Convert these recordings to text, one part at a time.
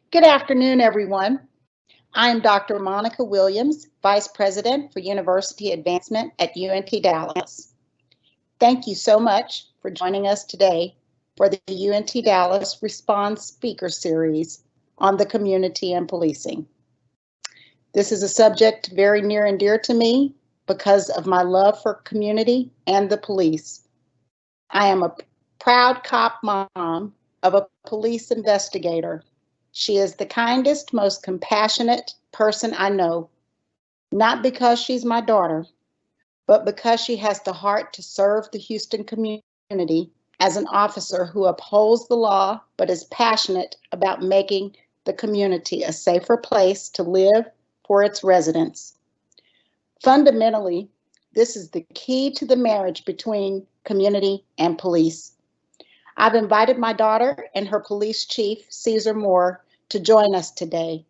Good afternoon, everyone. I am Dr. Monica Williams, Vice President for University Advancement at UNT Dallas. Thank you so much for joining us today for the UNT Dallas Response Speaker Series on the community and policing. This is a subject very near and dear to me because of my love for community and the police. I am a proud cop mom of a police investigator. She is the kindest, most compassionate person I know, not because she's my daughter, but because she has the heart to serve the Houston community as an officer who upholds the law, but is passionate about making the community a safer place to live for its residents. Fundamentally, this is the key to the marriage between community and police. I've invited my daughter and her police chief, Caesar Moore, to join us today.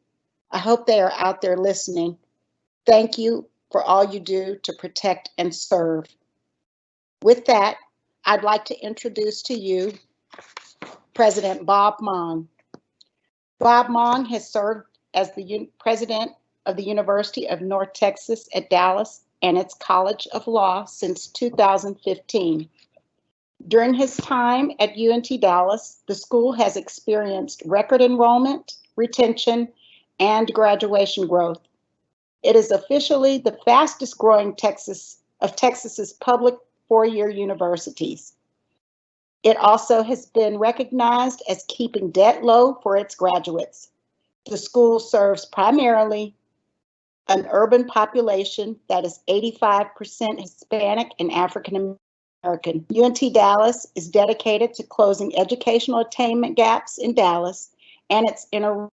I hope they are out there listening. Thank you for all you do to protect and serve. With that, I'd like to introduce to you President Bob Mong. Bob Mong has served as the president of the University of North Texas at Dallas and its College of Law since 2015. During his time at UNT Dallas, the school has experienced record enrollment, retention, and graduation growth. It is officially the fastest growing of Texas's public four-year universities. It also has been recognized as keeping debt low for its graduates. The school serves primarily an urban population that is 85% Hispanic and African American. UNT Dallas is dedicated to closing educational attainment gaps in Dallas and its inner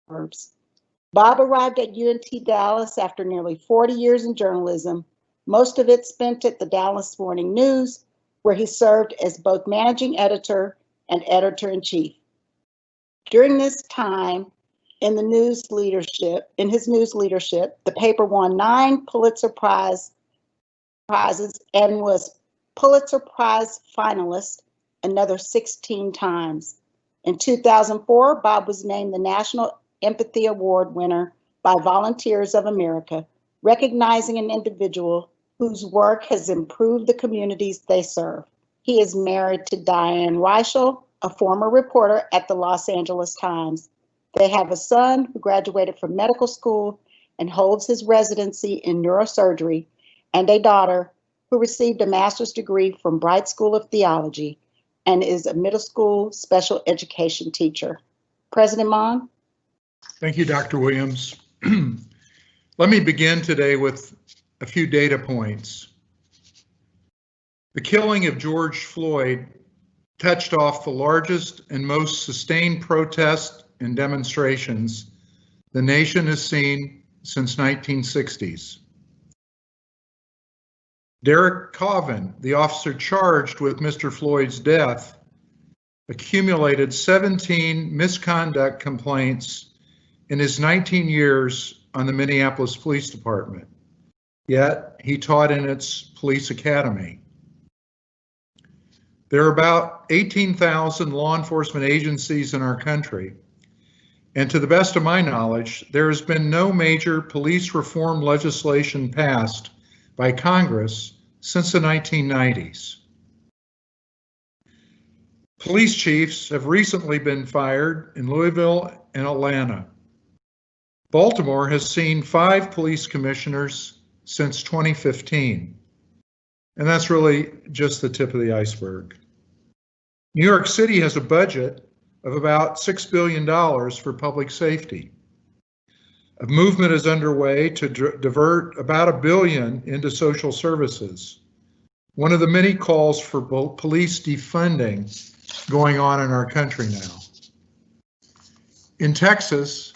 suburbs. Bob arrived at UNT Dallas after nearly 40 years in journalism, most of it spent at the Dallas Morning News, where he served as both managing editor and editor-in-chief. During this time in his news leadership, the paper won 9 Pulitzer prizes and was Pulitzer Prize finalist another 16 times. In 2004, Bob was named the National Empathy Award winner by Volunteers of America, recognizing an individual whose work has improved the communities they serve. He is married to Diane Reichel, a former reporter at the Los Angeles Times. They have a son who graduated from medical school and holds his residency in neurosurgery, and a daughter who received a master's degree from Bright School of Theology and is a middle school special education teacher. President Mong? Thank you, Dr. Williams. Let me begin today with a few data points. The killing of George Floyd touched off the largest and most sustained protests and demonstrations the nation has seen since 1960s. Derek Chauvin, the officer charged with Mr. Floyd's death, accumulated 17 misconduct complaints in his 19 years on the Minneapolis Police Department, yet he taught in its police academy. There are about 18,000 law enforcement agencies in our country, and to the best of my knowledge, there has been no major police reform legislation passed by Congress since the 1990s. Police chiefs have recently been fired in Louisville and Atlanta. Baltimore has seen 5 police commissioners since 2015, and that's really just the tip of the iceberg. New York City has a budget of about $6 billion for public safety. A movement is underway to divert about $1 billion into social services, one of the many calls for police defunding going on in our country now. In Texas,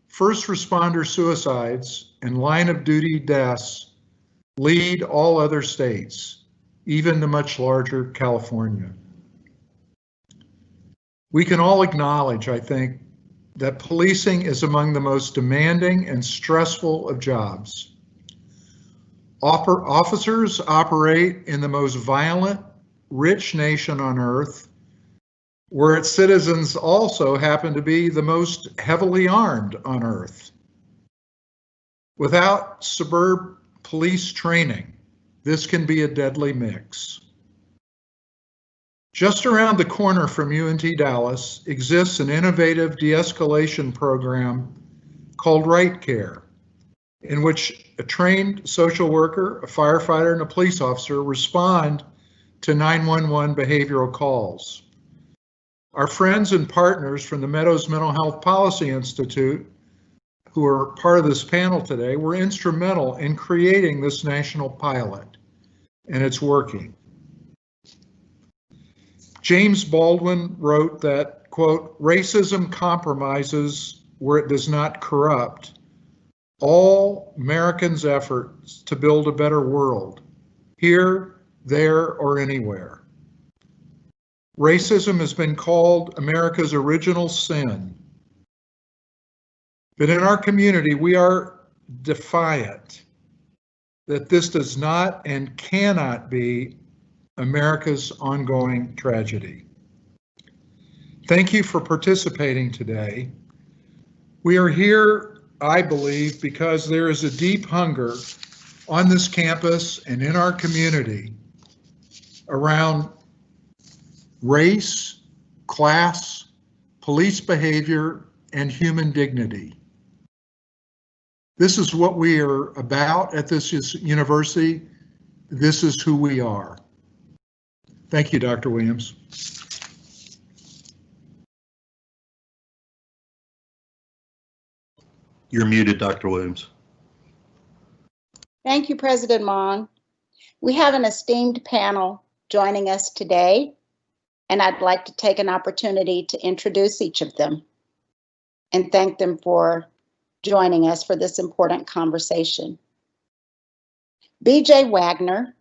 first responder suicides and line of duty deaths lead all other states, even the much larger California. We can all acknowledge, I think, that policing is among the most demanding and stressful of jobs. Officers operate in the most violent, rich nation on earth where its citizens also happen to be the most heavily armed on Earth. Without suburban police training, this can be a deadly mix. Just around the corner from UNT Dallas exists an innovative de-escalation program called Right Care, in which a trained social worker, a firefighter, and a police officer respond to 911 behavioral calls. Our friends and partners from the Meadows Mental Health Policy Institute, who are part of this panel today, were instrumental in creating this national pilot, and it's working. James Baldwin wrote that, quote, "Racism compromises where it does not corrupt all Americans' efforts to build a better world, here, there, or anywhere." Racism has been called America's original sin. But in our community, we are defiant that this does not and cannot be America's ongoing tragedy. Thank you for participating today. We are here, I believe, because there is a deep hunger on this campus and in our community around race, class, police behavior, and human dignity. This is what we are about at this university. This is who we are. Thank you, Dr. Williams. You're muted, Dr. Williams. Thank you, President Mon. We have an esteemed panel joining us today, and I'd like to take an opportunity to introduce each of them and thank them for joining us for this important conversation. B.J. Wagner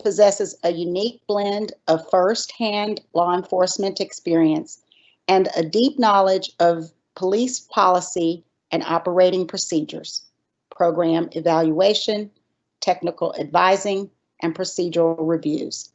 possesses a unique blend of first-hand law enforcement experience and a deep knowledge of police policy and operating procedures, program evaluation, technical advising, and procedural reviews.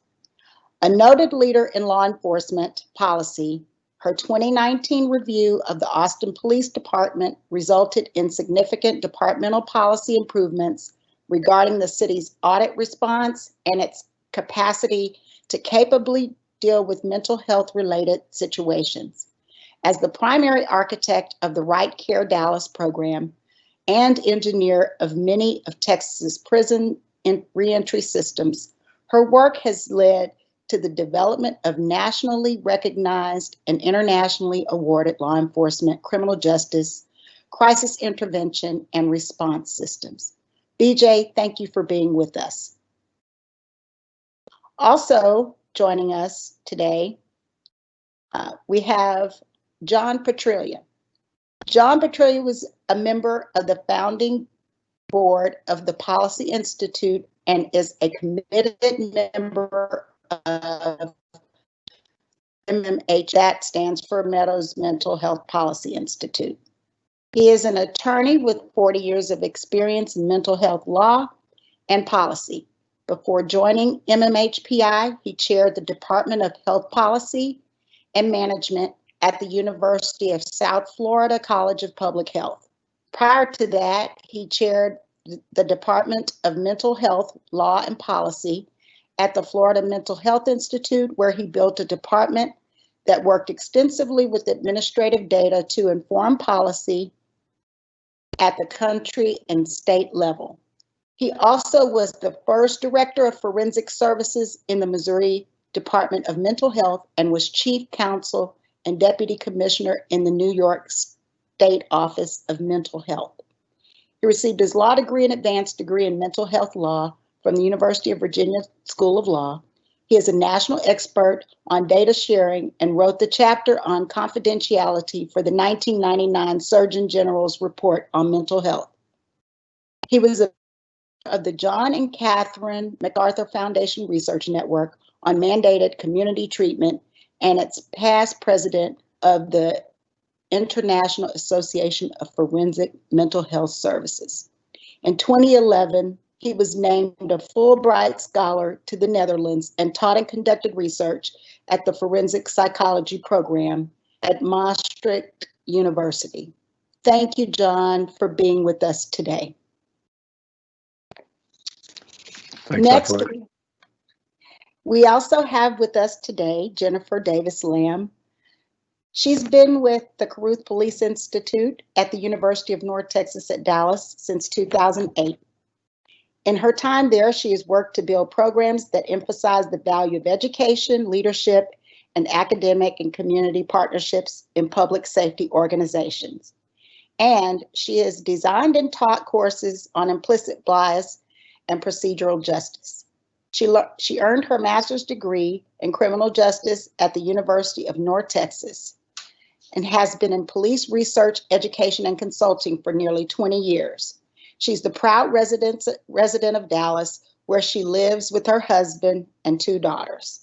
A noted leader in law enforcement policy, her 2019 review of the Austin Police Department resulted in significant departmental policy improvements regarding the city's audit response and its capacity to capably deal with mental health related situations. As the primary architect of the Right Care Dallas program and engineer of many of Texas's prison reentry systems, her work has led to the development of nationally recognized and internationally awarded law enforcement, criminal justice, crisis intervention, and response systems. BJ, thank you for being with us. Also joining us today, we have John Bartula. John Bartula was a member of the founding board of the Policy Institute and is a committed member of MMH, that stands for Meadows Mental Health Policy Institute. He is an attorney with 40 years of experience in mental health law and policy. Before joining MMHPI, he chaired the Department of Health Policy and Management at the University of South Florida College of Public Health. Prior to that, he chaired the Department of Mental Health Law and Policy at the Florida Mental Health Institute, where he built a department that worked extensively with administrative data to inform policy at the country and state level. He also was the first director of forensic services in the Missouri Department of Mental Health and was chief counsel and deputy commissioner in the New York State Office of Mental Health. He received his law degree and advanced degree in mental health law from the University of Virginia School of Law. He is a national expert on data sharing and wrote the chapter on confidentiality for the 1999 Surgeon General's report on mental health. He was of the John and Catherine MacArthur Foundation Research Network on mandated community treatment and its past president of the International Association of Forensic Mental Health Services. In 2011, he was named a Fulbright Scholar to the Netherlands and taught and conducted research at the Forensic Psychology Program at Maastricht University. Thank you, John, for being with us today. Thanks, Next, Dr. we also have with us today Jennifer Davis Lamb. She's been with the Caruth Police Institute at the University of North Texas at Dallas since 2008. In her time there, she has worked to build programs that emphasize the value of education, leadership, and academic and community partnerships in public safety organizations. And she has designed and taught courses on implicit bias and procedural justice. She earned her master's degree in criminal justice at the University of North Texas and has been in police research, education, and consulting for nearly 20 years. She's the proud resident of Dallas, where she lives with her husband and 2 daughters.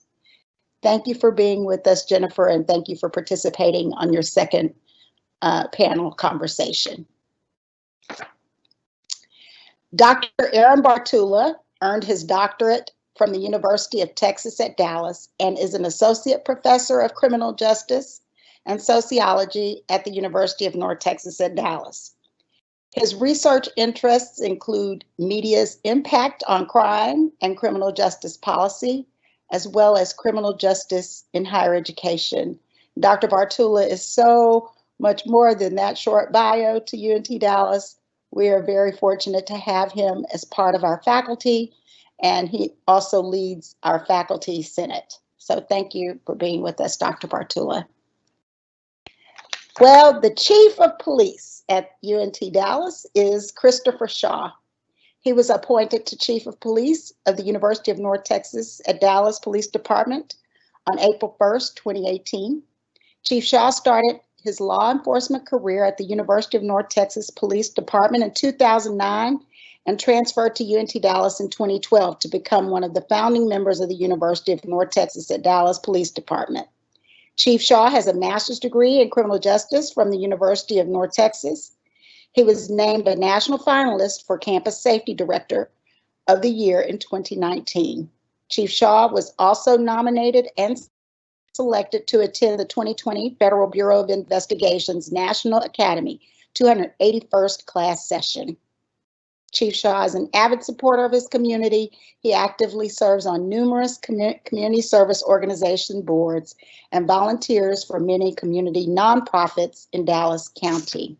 Thank you for being with us, Jennifer, and thank you for participating on your second panel conversation. Dr. Aaron Bartula earned his doctorate from the University of Texas at Dallas and is an associate professor of criminal justice and sociology at the University of North Texas at Dallas. His research interests include media's impact on crime and criminal justice policy, as well as criminal justice in higher education. Dr. Bartula is so much more than that short bio to UNT Dallas. We are very fortunate to have him as part of our faculty, and he also leads our faculty senate. So thank you for being with us, Dr. Bartula. Well, the chief of police at UNT Dallas is Christopher Shaw. He was appointed to chief of police of the University of North Texas at Dallas Police Department on April 1st, 2018. Chief Shaw started his law enforcement career at the University of North Texas Police Department in 2009 and transferred to UNT Dallas in 2012 to become one of the founding members of the University of North Texas at Dallas Police Department. Chief Shaw has a master's degree in criminal justice from the University of North Texas. He was named a national finalist for Campus Safety Director of the Year in 2019. Chief Shaw was also nominated and selected to attend the 2020 Federal Bureau of Investigation's National Academy 281st class session. Chief Shaw is an avid supporter of his community. He actively serves on numerous community service organization boards and volunteers for many community nonprofits in Dallas County.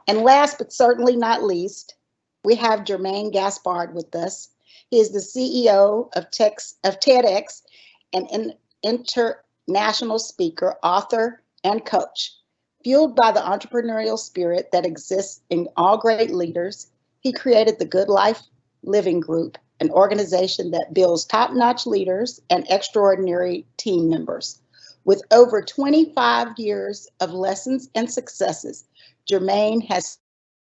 And last but certainly not least, we have Jermaine Gaspard with us. He is the CEO of TEDx, an international speaker, author, and coach. Fueled by the entrepreneurial spirit that exists in all great leaders, he created the Good Life Living Group, an organization that builds top-notch leaders and extraordinary team members. With over 25 years of lessons and successes, Jermaine has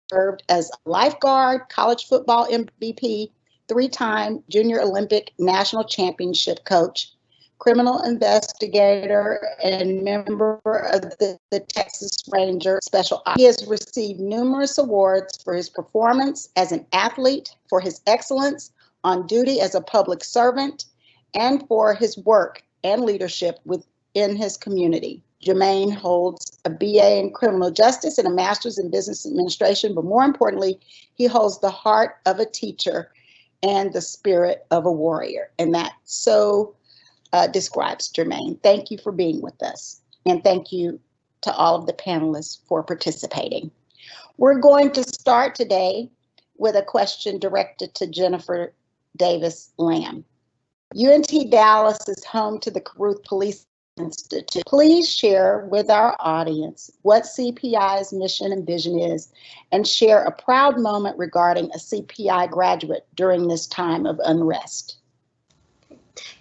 served as a lifeguard, college football MVP, 3-time Junior Olympic National Championship coach, criminal investigator, and member of the Texas Ranger Special Ops. He has received numerous awards for his performance as an athlete, for his excellence on duty as a public servant, and for his work and leadership within his community. Jermaine holds a BA in criminal justice and a master's in business administration, but more importantly, he holds the heart of a teacher and the spirit of a warrior. And that so describes Jermaine. Thank you for being with us. And thank you to all of the panelists for participating. We're going to start today with a question directed to Jennifer Davis Lamb. UNT Dallas is home to the Caruth Police Institute. Please share with our audience what CPI's mission and vision is, and share a proud moment regarding a CPI graduate during this time of unrest.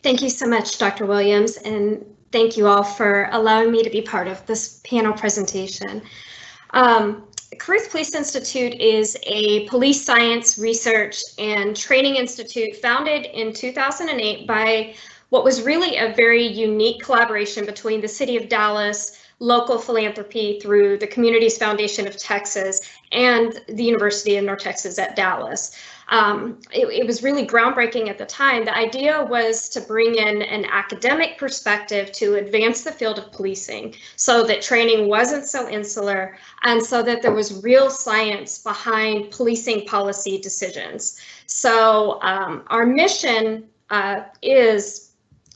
Thank you so much, Dr. Williams, and thank you all for allowing me to be part of this panel presentation. Caruth Police Institute is a police science research and training institute founded in 2008 by what was really a very unique collaboration between the City of Dallas, local philanthropy through the Communities Foundation of Texas, and the University of North Texas at Dallas. It was really groundbreaking at the time. The idea was to bring in an academic perspective to advance the field of policing so that training wasn't so insular and so that there was real science behind policing policy decisions. So our mission is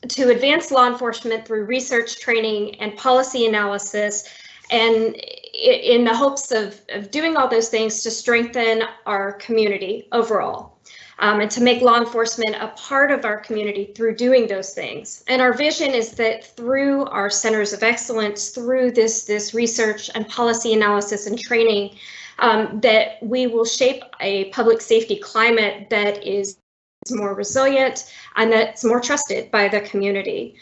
to advance law enforcement through research, training, and policy analysis, and in the hopes of doing all those things to strengthen our community overall, and to make law enforcement a part of our community through doing those things. And our vision is that through our centers of excellence, through this research and policy analysis and training, that we will shape a public safety climate that is more resilient and that's more trusted by the community.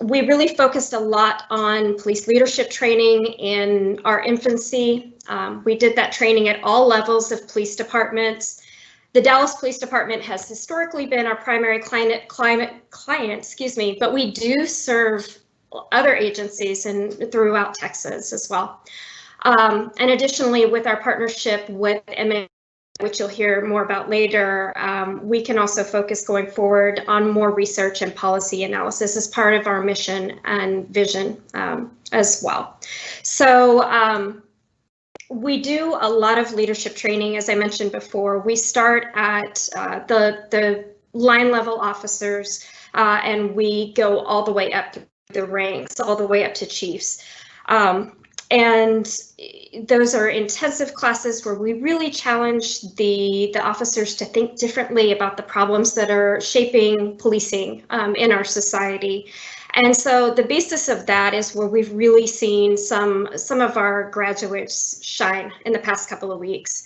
We really focused a lot on police leadership training in our infancy. We did that training at all levels of police departments. The Dallas Police Department has historically been our primary client, but we do serve other agencies and throughout Texas as well. And additionally, with our partnership with MA, which you'll hear more about later, we can also focus going forward on more research and policy analysis as part of our mission and vision as well. So we do a lot of leadership training, as I mentioned before. We start at the line level officers and we go all the way up through the ranks, all the way up to chiefs. And those are intensive classes where we really challenge the officers to think differently about the problems that are shaping policing in our society. And so the basis of that is where we've really seen some of our graduates shine in the past couple of weeks.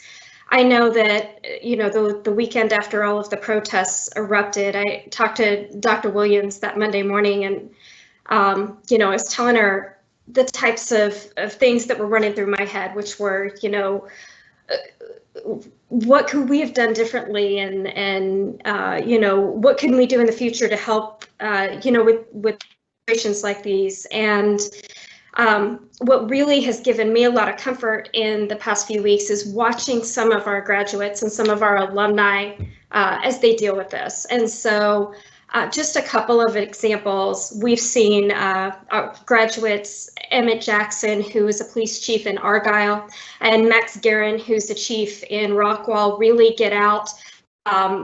I know that, you know, the weekend after all of the protests erupted, I talked to Dr. Williams that Monday morning, and, you know, I was telling her the types of things that were running through my head, which were, you know, what could we have done differently, and you know, what can we do in the future to help, you know, with situations like these. And what really has given me a lot of comfort in the past few weeks is watching some of our graduates and some of our alumni as they deal with this. And so just a couple of examples. We've seen our graduates, Emmett Jackson, who is a police chief in Argyle, and Max Guerin, who's a chief in Rockwall, really get out,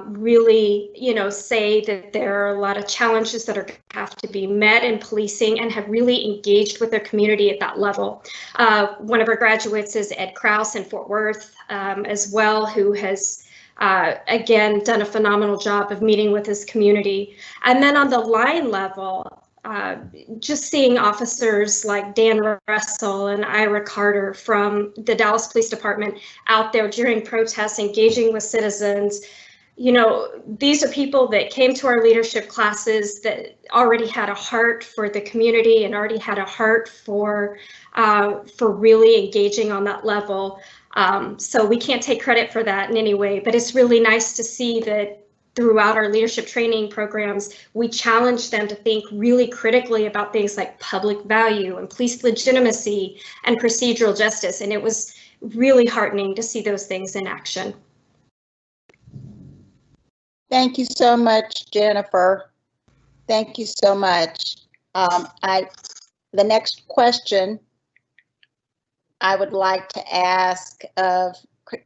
really, you know, say that there are a lot of challenges that are going to have to be met in policing, and have really engaged with their community at that level. One of our graduates is Ed Krause in Fort Worth as well, who has again done a phenomenal job of meeting with his community. And then on the line level, just seeing officers like Dan Russell and Ira Carter from the Dallas Police Department out there during protests, engaging with citizens. You know, these are people that came to our leadership classes that already had a heart for the community and already had a heart for really engaging on that level. So we can't take credit for that in any way, but it's really nice to see that throughout our leadership training programs, we challenge them to think really critically about things like public value and police legitimacy and procedural justice. And it was really heartening to see those things in action. Thank you so much, Jennifer. Thank you so much. The next question I would like to ask of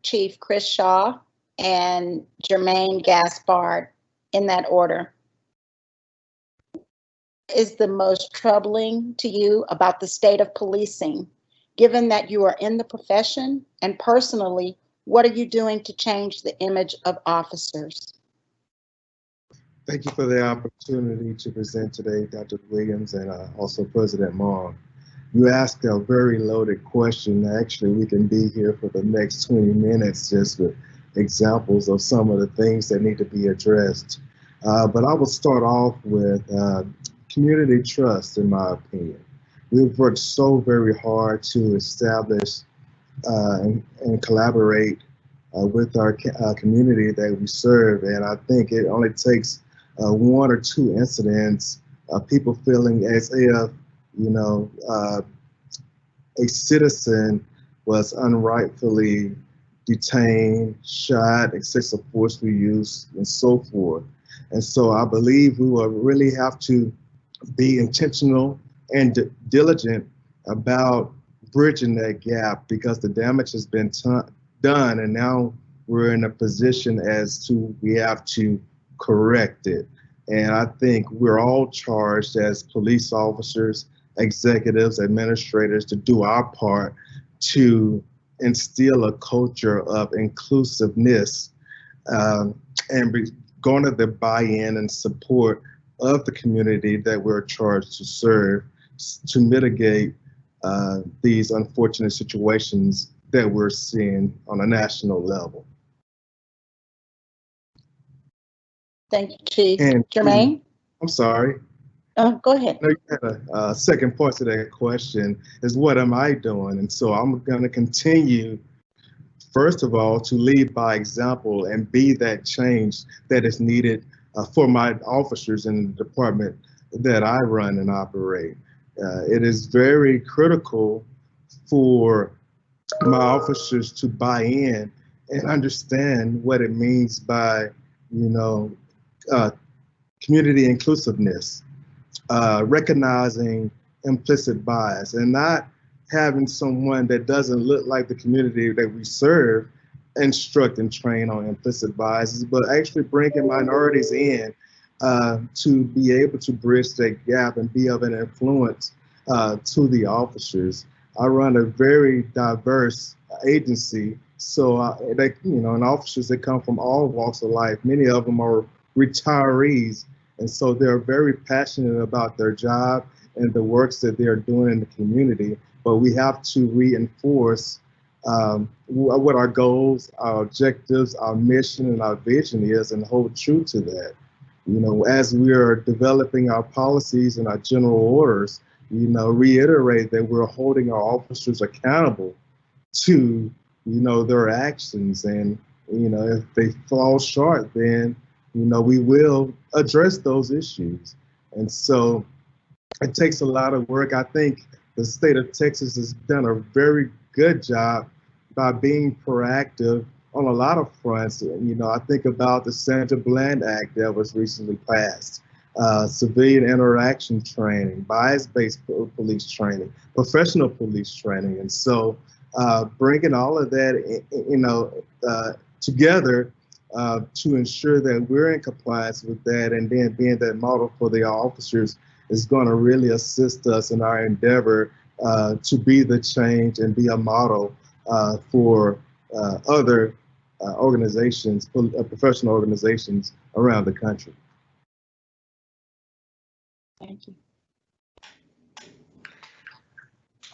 Chief Chris Shaw and Jermaine Gaspard, in that order. Is the most troubling to you about the state of policing, given that you are in the profession, and personally, what are you doing to change the image of officers? Thank you for the opportunity to present today, Dr. Williams, and also President Mong. You asked a very loaded question. Actually, we can be here for the next 20 minutes just with examples of some of the things that need to be addressed. But I will start off with community trust, in my opinion. We've worked so very hard to establish and collaborate with our community that we serve, and I think it only takes one or two incidents of people feeling as if, you know, a citizen was unrightfully detained, shot, excessive force use, and so forth. And so I believe we will really have to be intentional and diligent about bridging that gap, because the damage has been done, and now we're in a position as to we have to correct it. And I think we're all charged as police officers, executives, administrators to do our part to instill a culture of inclusiveness and garner the buy-in and support of the community that we're charged to serve, to mitigate these unfortunate situations that we're seeing on a national level. Thank you, Chief. And Jermaine? I'm sorry. Go ahead. You had a second part to that question is, what am I doing? And so I'm going to continue, first of all, to lead by example and be that change that is needed for my officers in the department that I run and operate. It is very critical for my officers to buy in and understand what it means by, community inclusiveness, recognizing implicit bias, and not having someone that doesn't look like the community that we serve instruct and train on implicit biases, but actually bringing minorities in to be able to bridge that gap and be of an influence to the officers. I run a very diverse agency, so and officers that come from all walks of life. Many of them are retirees, and so they're very passionate about their job and the works that they're doing in the community. But we have to reinforce what our goals, our objectives, our mission, and our vision is, and hold true to that. As we are developing our policies and our general orders, reiterate that we're holding our officers accountable to, their actions. And, if they fall short, then, we will address those issues. And so it takes a lot of work. I think the state of Texas has done a very good job by being proactive on a lot of fronts. I think about the Sandra Bland Act that was recently passed, civilian interaction training, bias-based police training, professional police training. And so bringing all of that, together to ensure that we're in compliance with that, and then being that model for the officers is going to really assist us in our endeavor to be the change and be a model for other organizations, professional organizations around the country. Thank you.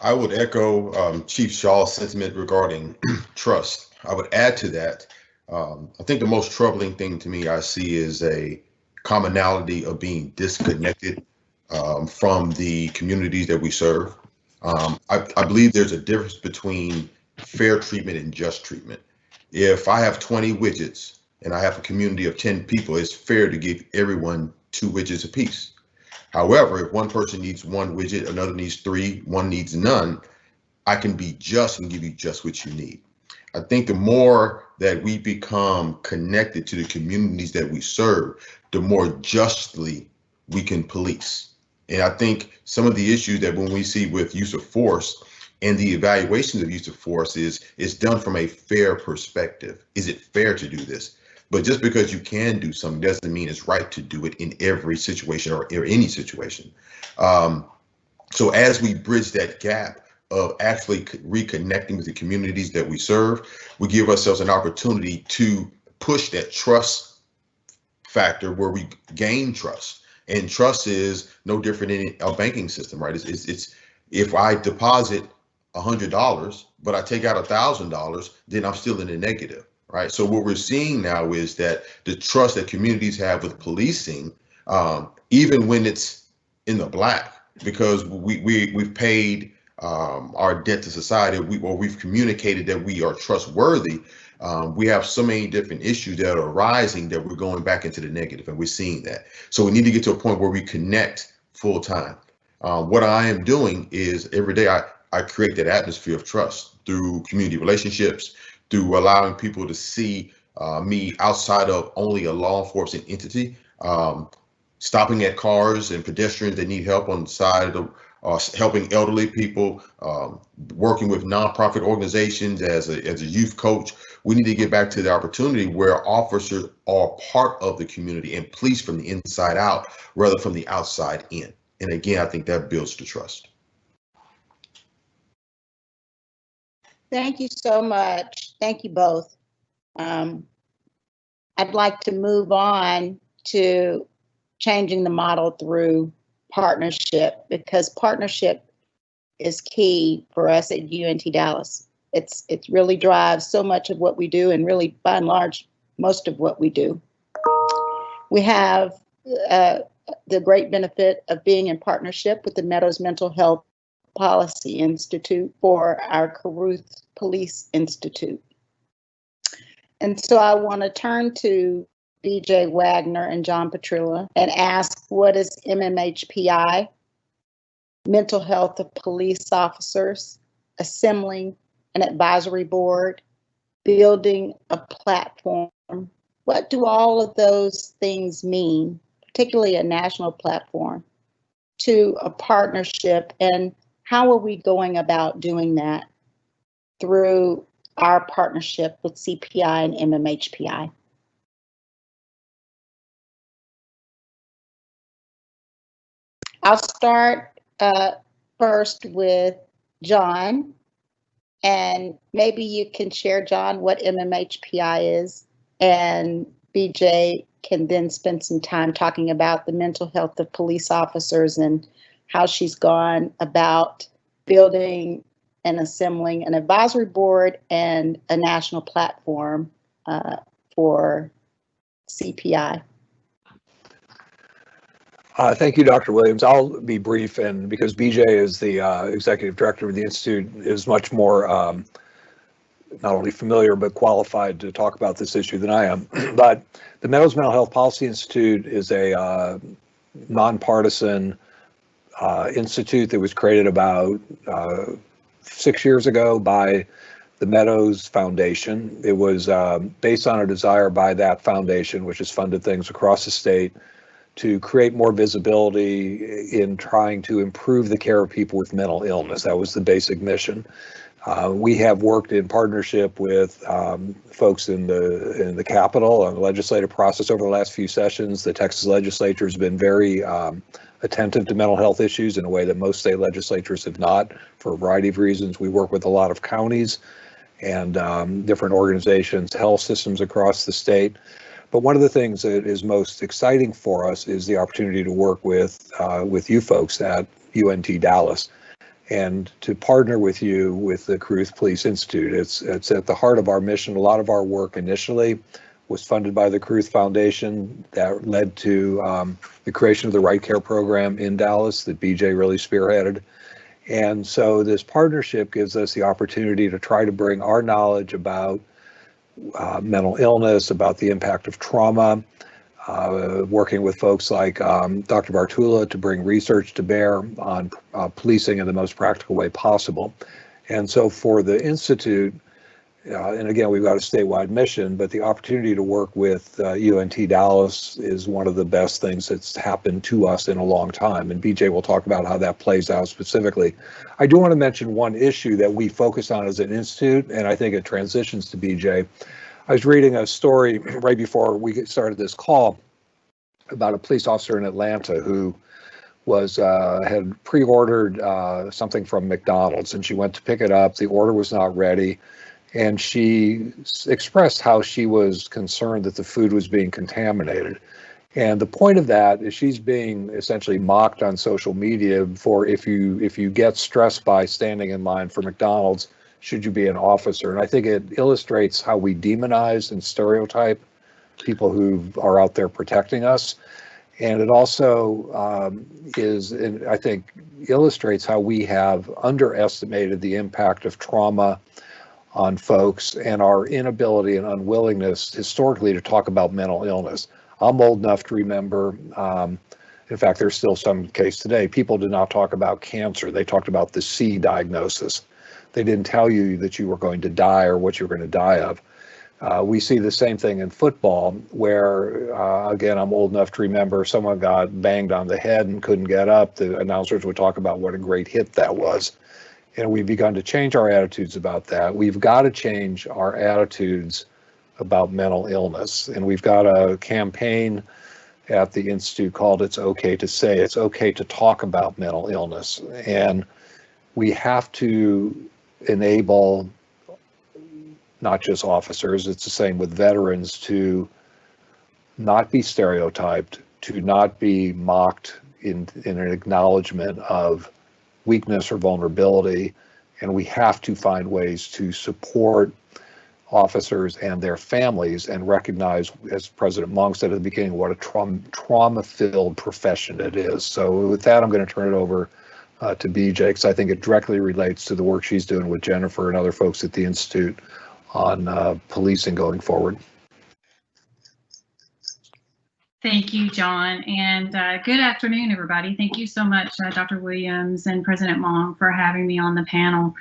I would echo Chief Shaw's sentiment regarding trust. I would add to that, I think the most troubling thing to me I see is a commonality of being disconnected from the communities that we serve. I believe there's a difference between fair treatment and just treatment. If I have 20 widgets and I have a community of 10 people, it's fair to give everyone 2 widgets apiece. However, if one person needs 1 widget, another needs 3, one needs none, I can be just and give you just what you need. I think the more that we become connected to the communities that we serve, the more justly we can police. And I think some of the issues that when we see with use of force and the evaluations of use of force is done from a fair perspective. Is it fair to do this? But just because you can do something doesn't mean it's right to do it in every situation or any situation. So as we bridge that gap of actually reconnecting with the communities that we serve, we give ourselves an opportunity to push that trust factor where we gain trust. And trust is no different in a banking system, right? It's if I deposit $100, but I take out $1,000, then I'm still in the negative, right? So what we're seeing now is that the trust that communities have with policing, even when it's in the black, because we've paid our debt to society, we've communicated that we are trustworthy. We have so many different issues that are arising that we're going back into the negative, and we're seeing that. So we need to get to a point where we connect full time. What I am doing is every day I create that atmosphere of trust through community relationships, through allowing people to see me outside of only a law enforcement entity, stopping at cars and pedestrians that need help on the side of helping elderly people, working with nonprofit organizations as a youth coach. We need to get back to the opportunity where officers are part of the community and police from the inside out rather from the outside in. And again, I think that builds the trust. Thank you so much. Thank you both. I'd like to move on to changing the model through partnership, because partnership is key for us at UNT Dallas. It really drives so much of what we do, and really by and large, most of what we do. We have the great benefit of being in partnership with the Meadows Mental Health Policy Institute for our Caruth Police Institute. And so I want to turn to BJ Wagner and John Bartula and ask, what is MMHPI? Mental Health of Police Officers, assembling an advisory board, building a platform. What do all of those things mean, particularly a national platform, to a partnership, and how are we going about doing that through our partnership with CPI and MMHPI? I'll start first with John, and maybe you can share, John, what MMHPI is, and BJ can then spend some time talking about the mental health of police officers and how she's gone about building and assembling an advisory board and a national platform for CPI. Thank you, Dr. Williams. I'll be brief, and because BJ is the executive director of the Institute, is much more not only familiar but qualified to talk about this issue than I am. But the Meadows Mental Health Policy Institute is a nonpartisan institute that was created about 6 years ago by the Meadows Foundation. It was based on a desire by that foundation, which has funded things across the state, to create more visibility in trying to improve the care of people with mental illness. That was the basic mission. We have worked in partnership with folks in the Capitol on the legislative process over the last few sessions. The Texas legislature has been very attentive to mental health issues in a way that most state legislatures have not, for a variety of reasons. We work with a lot of counties and different organizations, health systems across the state. But one of the things that is most exciting for us is the opportunity to work with you folks at UNT Dallas and to partner with you with the Caruth Police Institute. It's at the heart of our mission. A lot of our work initially was funded by the Caruth Foundation. That led to the creation of the Right Care program in Dallas that BJ really spearheaded. And so this partnership gives us the opportunity to try to bring our knowledge about mental illness, about the impact of trauma, working with folks like Dr. Bartula to bring research to bear on policing in the most practical way possible. And so for the Institute, and again, we've got a statewide mission, but the opportunity to work with UNT Dallas is one of the best things that's happened to us in a long time. And BJ will talk about how that plays out specifically. I do want to mention one issue that we focus on as an institute, and I think it transitions to BJ. I was reading a story right before we started this call about a police officer in Atlanta who was had pre-ordered something from McDonald's, and she went to pick it up. The order was not ready. And she expressed how she was concerned that the food was being contaminated. And the point of that is she's being essentially mocked on social media for if you get stressed by standing in line for McDonald's, should you be an officer? And I think it illustrates how we demonize and stereotype people who are out there protecting us. And it also I think, illustrates how we have underestimated the impact of trauma on folks and our inability and unwillingness historically to talk about mental illness. I'm old enough to remember, in fact, there's still some case today, people did not talk about cancer. They talked about the C diagnosis. They didn't tell you that you were going to die or what you were going to die of. We see the same thing in football where, again, I'm old enough to remember someone got banged on the head and couldn't get up. The announcers would talk about what a great hit that was. And we've begun to change our attitudes about that. We've got to change our attitudes about mental illness. And we've got a campaign at the Institute called It's Okay to Say. It's okay to talk about mental illness. And we have to enable not just officers, it's the same with veterans, to not be stereotyped, to not be mocked in an acknowledgement of weakness or vulnerability. And we have to find ways to support officers and their families and recognize, as President Monk said at the beginning, what a trauma-filled profession it is. So with that, I'm going to turn it over to BJ, because I think it directly relates to the work she's doing with Jennifer and other folks at the Institute on policing going forward. Thank you, John, and good afternoon, everybody. Thank you so much, Dr. Williams and President Monk, for having me on the panel.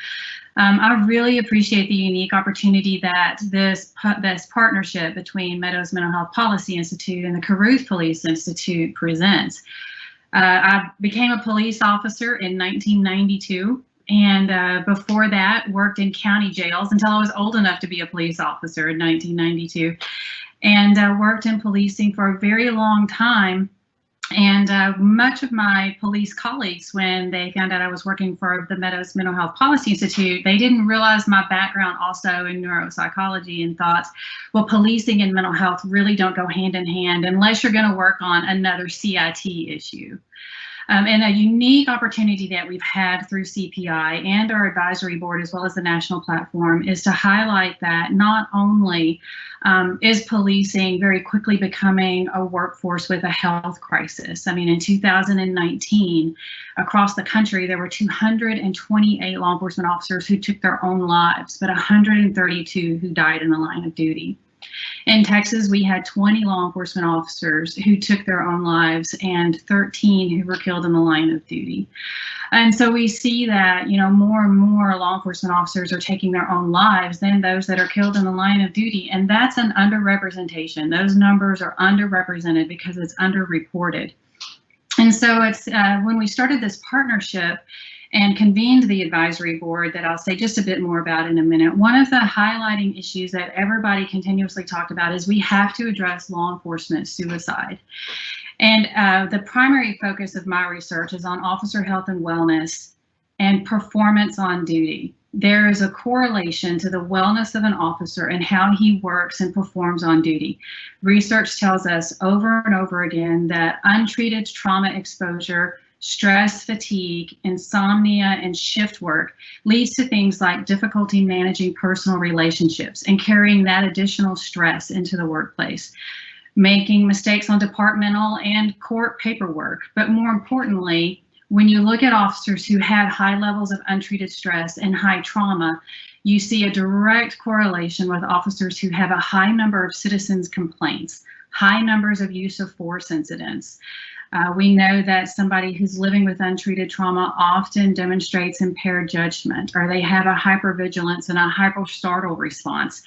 I really appreciate the unique opportunity that this partnership between Meadows Mental Health Policy Institute and the Caruth Police Institute presents. I became a police officer in 1992, and before that worked in county jails until I was old enough to be a police officer in 1992. And worked in policing for a very long time. And much of my police colleagues, when they found out I was working for the Meadows Mental Health Policy Institute, they didn't realize my background also in neuropsychology, and thought, well, policing and mental health really don't go hand in hand unless you're going to work on another CIT issue. And a unique opportunity that we've had through CPI and our advisory board, as well as the national platform, is to highlight that not only is policing very quickly becoming a workforce with a health crisis. I mean, in 2019, across the country, there were 228 law enforcement officers who took their own lives, but 132 who died in the line of duty. In Texas, we had 20 law enforcement officers who took their own lives and 13 who were killed in the line of duty. And so we see that, you know, more and more law enforcement officers are taking their own lives than those that are killed in the line of duty. And that's an underrepresentation. Those numbers are underrepresented because it's underreported. And so it's when we started this partnership and convened the advisory board that I'll say just a bit more about in a minute, one of the highlighting issues that everybody continuously talked about is we have to address law enforcement suicide. And the primary focus of my research is on officer health and wellness and performance on duty. There is a correlation to the wellness of an officer and how he works and performs on duty. Research tells us over and over again that untreated trauma exposure, stress, fatigue, insomnia, and shift work leads to things like difficulty managing personal relationships and carrying that additional stress into the workplace, making mistakes on departmental and court paperwork. But more importantly, when you look at officers who have high levels of untreated stress and high trauma, you see a direct correlation with officers who have a high number of citizens' complaints, high numbers of use of force incidents. We know that somebody who's living with untreated trauma often demonstrates impaired judgment, or they have a hypervigilance and a hyperstartle response.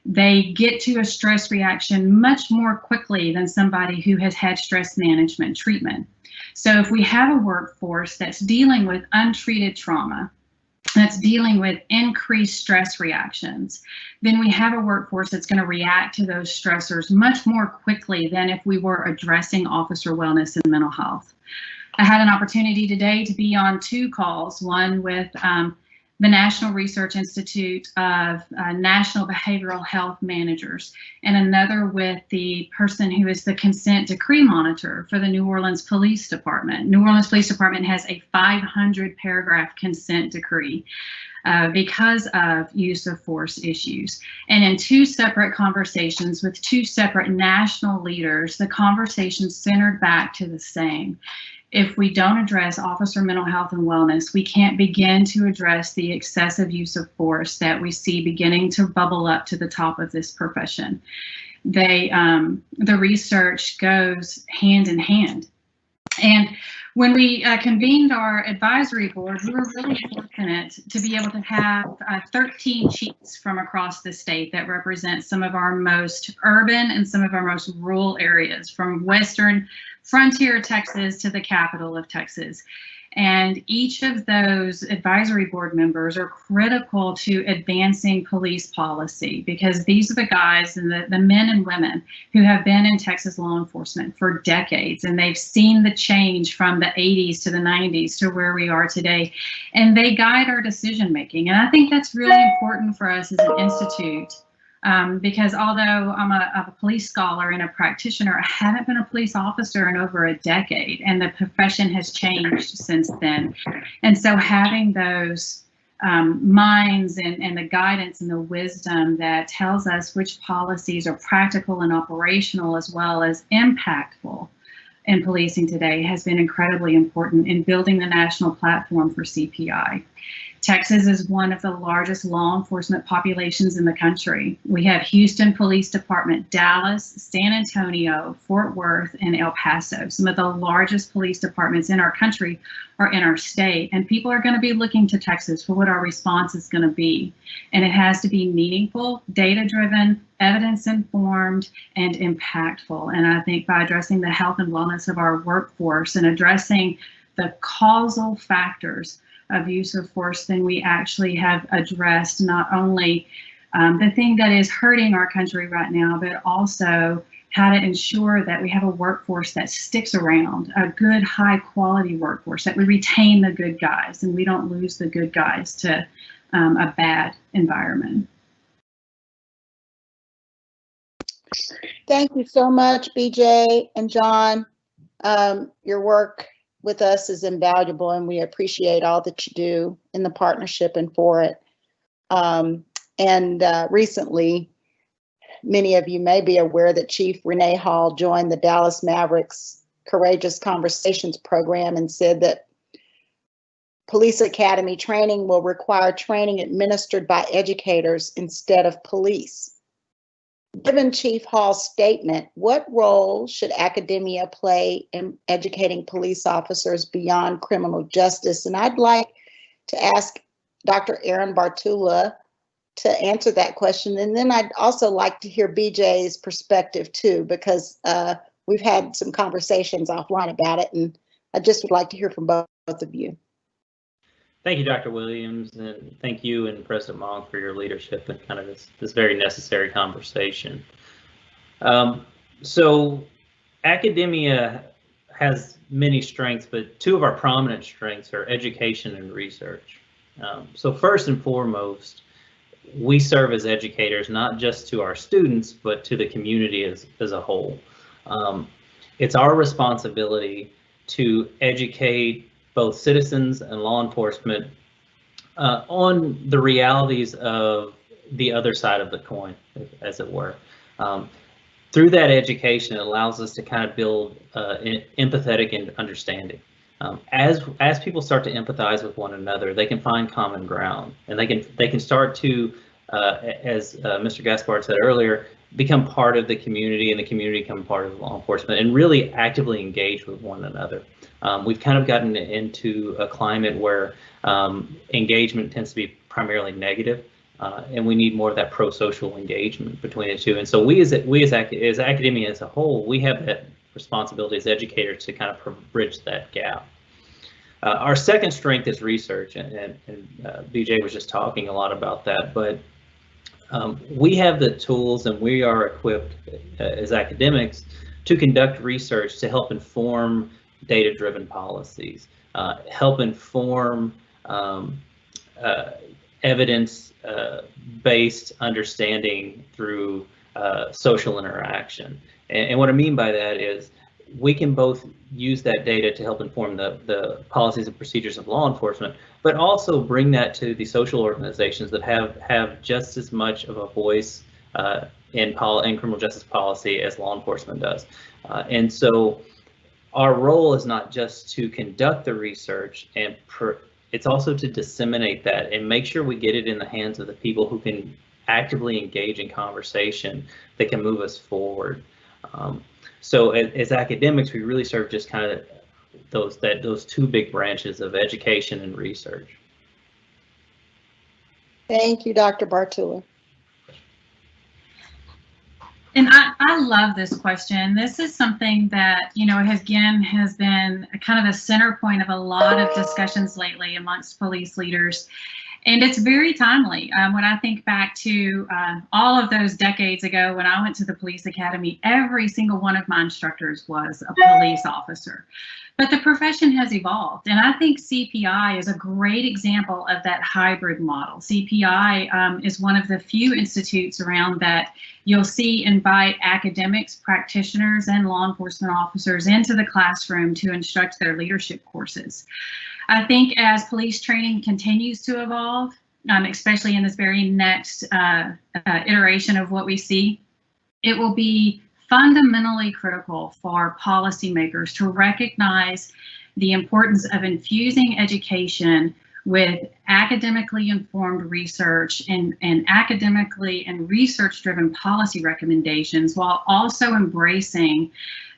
They get to a stress reaction much more quickly than somebody who has had stress management treatment. So if we have a workforce that's dealing with untreated trauma, that's dealing with increased stress reactions, then we have a workforce that's going to react to those stressors much more quickly than if we were addressing officer wellness and mental health. I had an opportunity today to be on two calls, one with the National Research Institute of National Behavioral Health Managers, and another with the person who is the consent decree monitor for the New Orleans Police Department. New Orleans Police Department has a 500-paragraph consent decree because of use of force issues. And in two separate conversations with two separate national leaders, the conversation centered back to the same. If we don't address officer mental health and wellness, we can't begin to address the excessive use of force that we see beginning to bubble up to the top of this profession. The research goes hand in hand. And when we convened our advisory board, we were really fortunate to be able to have 13 chiefs from across the state that represent some of our most urban and some of our most rural areas, from western frontier Texas to the capital of Texas. And each of those advisory board members are critical to advancing police policy, because these are the guys and the men and women who have been in Texas law enforcement for decades, and they've seen the change from the 80s to the 90s to where we are today, and they guide our decision making. And I think that's really important for us as an institute. Because although I'm a police scholar and a practitioner, I haven't been a police officer in over a decade, and the profession has changed since then. And so having those minds and the guidance and the wisdom that tells us which policies are practical and operational as well as impactful in policing today has been incredibly important in building the national platform for CPI. Texas is one of the largest law enforcement populations in the country. We have Houston Police Department, Dallas, San Antonio, Fort Worth, and El Paso. Some of the largest police departments in our country are in our state, and people are going to be looking to Texas for what our response is going to be. And it has to be meaningful, data-driven, evidence-informed, and impactful. And I think by addressing the health and wellness of our workforce and addressing the causal factors of use of force, then we actually have addressed not only the thing that is hurting our country right now, but also how to ensure that we have a workforce that sticks around, a good, high quality workforce, that we retain the good guys and we don't lose the good guys to a bad environment. Thank you so much, BJ and John. Your work with us is invaluable, and we appreciate all that you do in the partnership and for it. Recently, many of you may be aware that Chief Renee Hall joined the Dallas Mavericks Courageous Conversations program and said that police academy training will require training administered by educators instead of police. Given Chief Hall's statement, what role should academia play in educating police officers beyond criminal justice? And I'd like to ask Dr. Aaron Bartula to answer that question. And then I'd also like to hear BJ's perspective too, because we've had some conversations offline about it, and I just would like to hear from both of you. Thank you, Dr. Williams, and thank you and President Monk for your leadership in kind of this very necessary conversation. So academia has many strengths, but two of our prominent strengths are education and research. So first and foremost, we serve as educators, not just to our students, but to the community as a whole. It's our responsibility to educate both citizens and law enforcement on the realities of the other side of the coin, as it were. Through that education, it allows us to kind of build empathetic and understanding. As people start to empathize with one another, they can find common ground, and they can start to, as Mr. Gaspard said earlier, become part of the community, and the community become part of law enforcement, and really actively engage with one another. We've kind of gotten into a climate where engagement tends to be primarily negative, and we need more of that pro-social engagement between the two. And so we as academia as a whole, we have that responsibility as educators to kind of bridge that gap. Our second strength is research, and BJ was just talking a lot about that, but we have the tools and we are equipped as academics to conduct research to help inform data-driven policies, help inform evidence-based understanding through social interaction. And what I mean by that is we can both use that data to help inform the policies and procedures of law enforcement, but also bring that to the social organizations that have just as much of a voice in criminal justice policy as law enforcement does. And so our role is not just to conduct the research, and it's also to disseminate that and make sure we get it in the hands of the people who can actively engage in conversation that can move us forward. So as academics, we really serve just kind of those two big branches of education and research. Thank you, Dr. Bartula. And I love this question. This is something that, has been kind of a center point of a lot of discussions lately amongst police leaders. And it's very timely. When I think back to all of those decades ago when I went to the police academy, every single one of my instructors was a police officer. But the profession has evolved, and I think CPI is a great example of that hybrid model. CPI is one of the few institutes around that you'll see invite academics, practitioners, and law enforcement officers into the classroom to instruct their leadership courses. I think as police training continues to evolve, especially in this very next iteration of what we see, it will be fundamentally critical for policymakers to recognize the importance of infusing education with academically informed research and academically and research-driven policy recommendations, while also embracing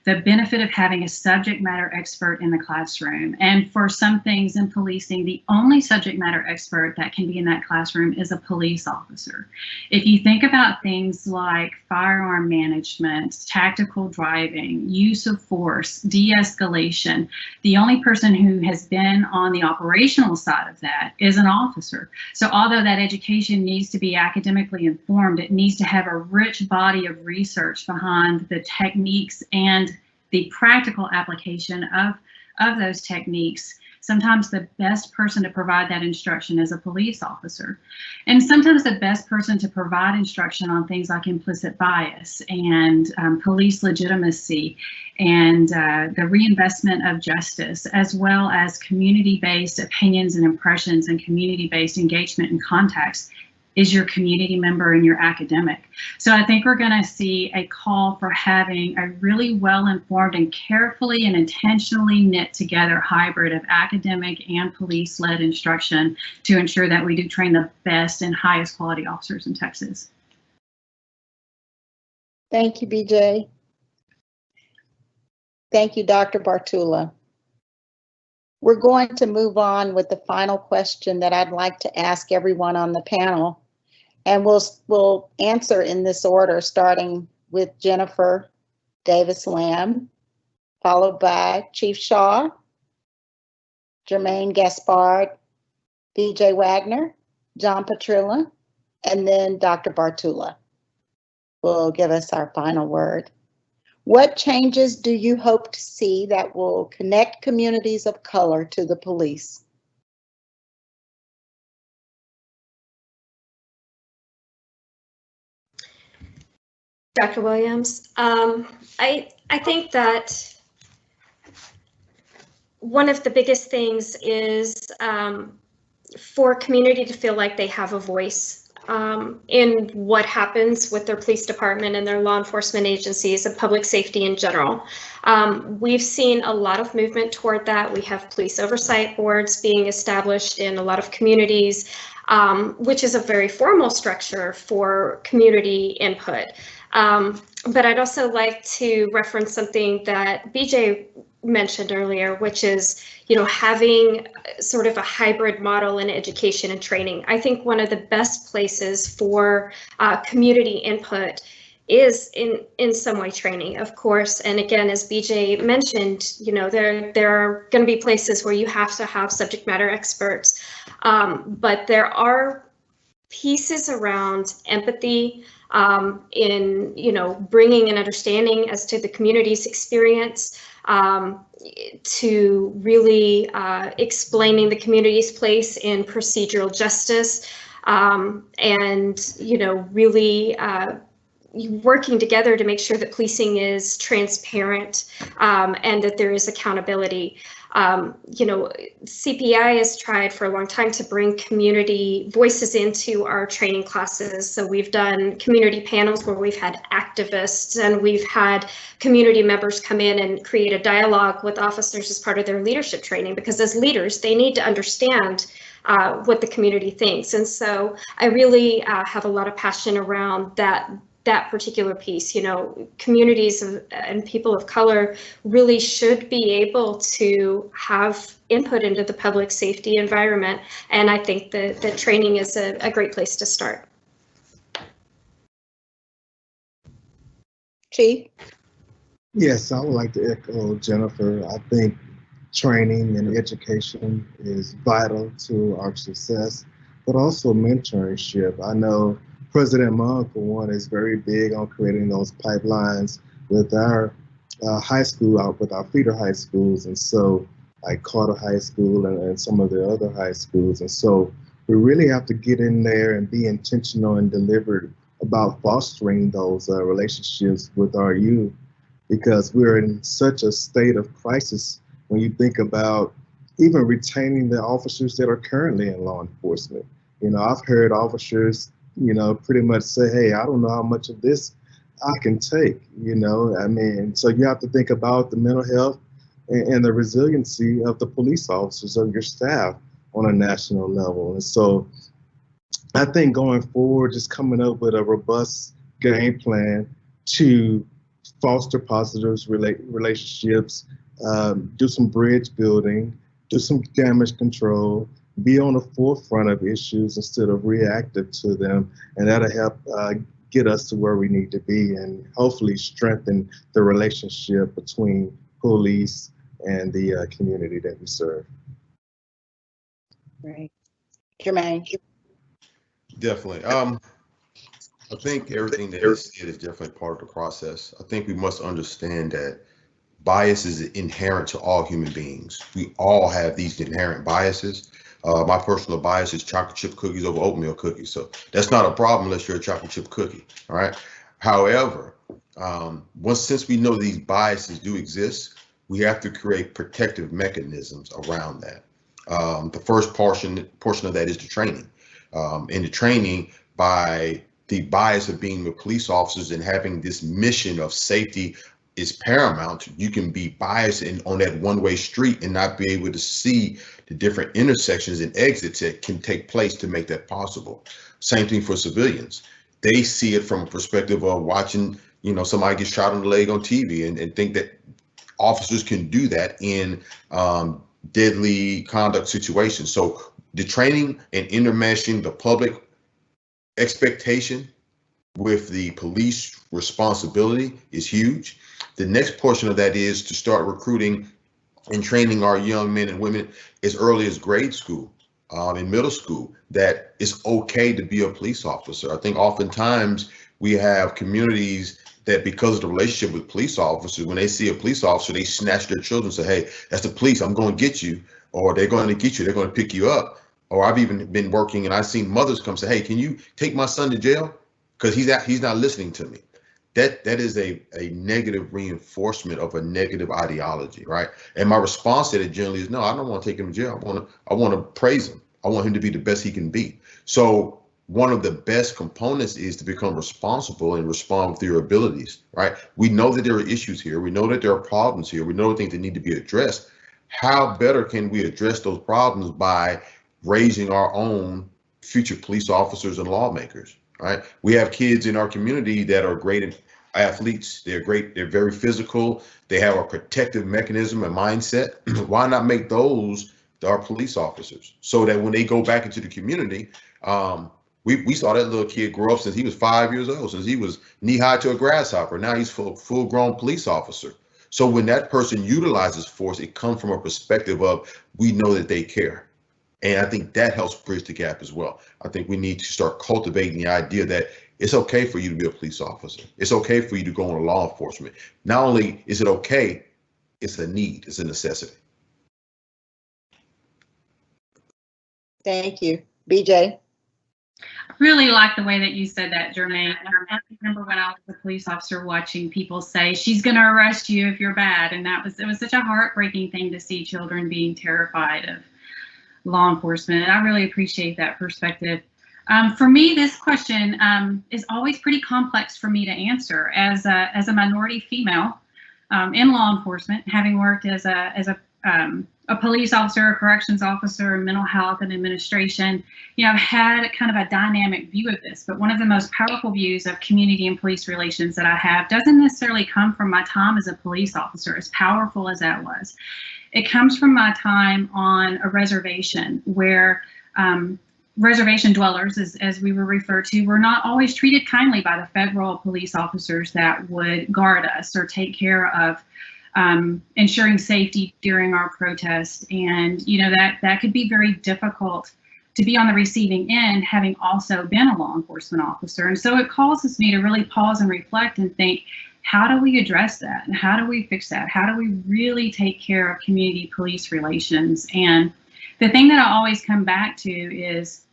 the benefit of having a subject matter expert in the classroom. And for some things in policing, the only subject matter expert that can be in that classroom is a police officer. If you think about things like firearm management, tactical driving, use of force, de-escalation, the only person who has been on the operational side of that is an officer. So although that education needs to be academically informed, it needs to have a rich body of research behind the techniques and the practical application of those techniques. Sometimes the best person to provide that instruction is a police officer. And sometimes the best person to provide instruction on things like implicit bias and police legitimacy and the reinvestment of justice, as well as community-based opinions and impressions and community-based engagement and contacts, is your community member and your academic. So I think we're going to see a call for having a really well-informed and carefully and intentionally knit together hybrid of academic and police-led instruction to ensure that we do train the best and highest quality officers in Texas. Thank you, BJ. Thank you, Dr. Bartula. We're going to move on with the final question that I'd like to ask everyone on the panel. And we'll answer in this order, starting with Jennifer Davis-Lamb, followed by Chief Shaw, Jermaine Gaspard, BJ Wagner, John Petrilla, and then Dr. Bartula will give us our final word. What changes do you hope to see that will connect communities of color to the police? Dr. Williams, I think that one of the biggest things is for community to feel like they have a voice in what happens with their police department and their law enforcement agencies and public safety in general. We've seen a lot of movement toward that. We have police oversight boards being established in a lot of communities, which is a very formal structure for community input. But I'd also like to reference something that BJ mentioned earlier, which is, having sort of a hybrid model in education and training. I think one of the best places for community input is in some way training, of course. And again, as BJ mentioned, there are going to be places where you have to have subject matter experts, but there are pieces around empathy, in bringing an understanding as to the community's experience, to really explaining the community's place in procedural justice, and really working together to make sure that policing is transparent, and that there is accountability. CPI has tried for a long time to bring community voices into our training classes. So we've done community panels where we've had activists and we've had community members come in and create a dialogue with officers as part of their leadership training, because as leaders, they need to understand what the community thinks. And so I really have a lot of passion around that that particular piece. You know, communities and people of color really should be able to have input into the public safety environment, and I think that training is a great place to start. Chief? Yes, I would like to echo Jennifer. I think training and education is vital to our success, but also mentorship. I know President Mung, for one, is very big on creating those pipelines with our high school, with our feeder high schools, and so like Carter High School and some of the other high schools. And so we really have to get in there and be intentional and deliberate about fostering those relationships with our youth, because we're in such a state of crisis when you think about even retaining the officers that are currently in law enforcement. You know, I've heard officers, you know, pretty much say, hey, I don't know how much of this I can take, you know. I mean, so you have to think about the mental health and the resiliency of the police officers, of your staff on a national level. And so I think going forward, just coming up with a robust game plan to foster positive relationships, do some bridge building, do some damage control, be on the forefront of issues instead of reactive to them, and that'll help get us to where we need to be, and hopefully strengthen the relationship between police and the community that we serve. Right. Jermaine? Definitely. I think everything that is said is definitely part of the process. I think we must understand that bias is inherent to all human beings. We all have these inherent biases. My personal bias is chocolate chip cookies over oatmeal cookies. So that's not a problem unless you're a chocolate chip cookie, all right? However, since we know these biases do exist, we have to create protective mechanisms around that. The first portion of that is the training. And the training, by the bias of being with police officers and having this mission of safety is paramount. You can be biased on that one-way street and not be able to see the different intersections and exits that can take place to make that possible. Same thing for civilians. They see it from a perspective of watching, you know, somebody get shot in the leg on TV and think that officers can do that in deadly conduct situations. So the training and intermeshing the public expectation with the police responsibility is huge. The next portion of that is to start recruiting and training our young men and women as early as grade school, in middle school, that it's okay to be a police officer. I think oftentimes we have communities that, because of the relationship with police officers, when they see a police officer, they snatch their children and say, hey, that's the police, I'm going to get you, or they're going to get you, they're going to pick you up. Or I've even been working and I've seen mothers come say, hey, can you take my son to jail? Because he's not listening to me. That is a negative reinforcement of a negative ideology, right? And my response to that generally is, no, I don't want to take him to jail. I want to praise him. I want him to be the best he can be. So one of the best components is to become responsible and respond with your abilities, right? We know that there are issues here. We know that there are problems here. We know things that need to be addressed. How better can we address those problems by raising our own future police officers and lawmakers, right? We have kids in our community that are great athletes. They're great. They're very physical. They have a protective mechanism and mindset. Why not make those our police officers, so that when they go back into the community, we saw that little kid grow up since he was 5 years old, since he was knee-high to a grasshopper. Now he's full-grown police officer. So when that person utilizes force, it comes from a perspective of, we know that they care. And I think that helps bridge the gap as well. I think we need to start cultivating the idea that it's okay for you to be a police officer. It's okay for you to go into law enforcement. Not only is it okay, it's a need, it's a necessity. Thank you. BJ? I really like the way that you said that, Jermaine. I remember when I was a police officer watching people say, she's going to arrest you if you're bad. And it was such a heartbreaking thing to see children being terrified of law enforcement. And I really appreciate that perspective. For me, this question is always pretty complex for me to answer as a minority female in law enforcement, having worked as a a police officer, a corrections officer, mental health and administration, I've had kind of a dynamic view of this, but one of the most powerful views of community and police relations that I have doesn't necessarily come from my time as a police officer, as powerful as that was. It comes from my time on a reservation where reservation dwellers, as we were referred to, were not always treated kindly by the federal police officers that would guard us or take care of ensuring safety during our protests. And, that could be very difficult to be on the receiving end, having also been a law enforcement officer. And so it causes me to really pause and reflect and think, how do we address that? And how do we fix that? How do we really take care of community police relations? And the thing that I always come back to is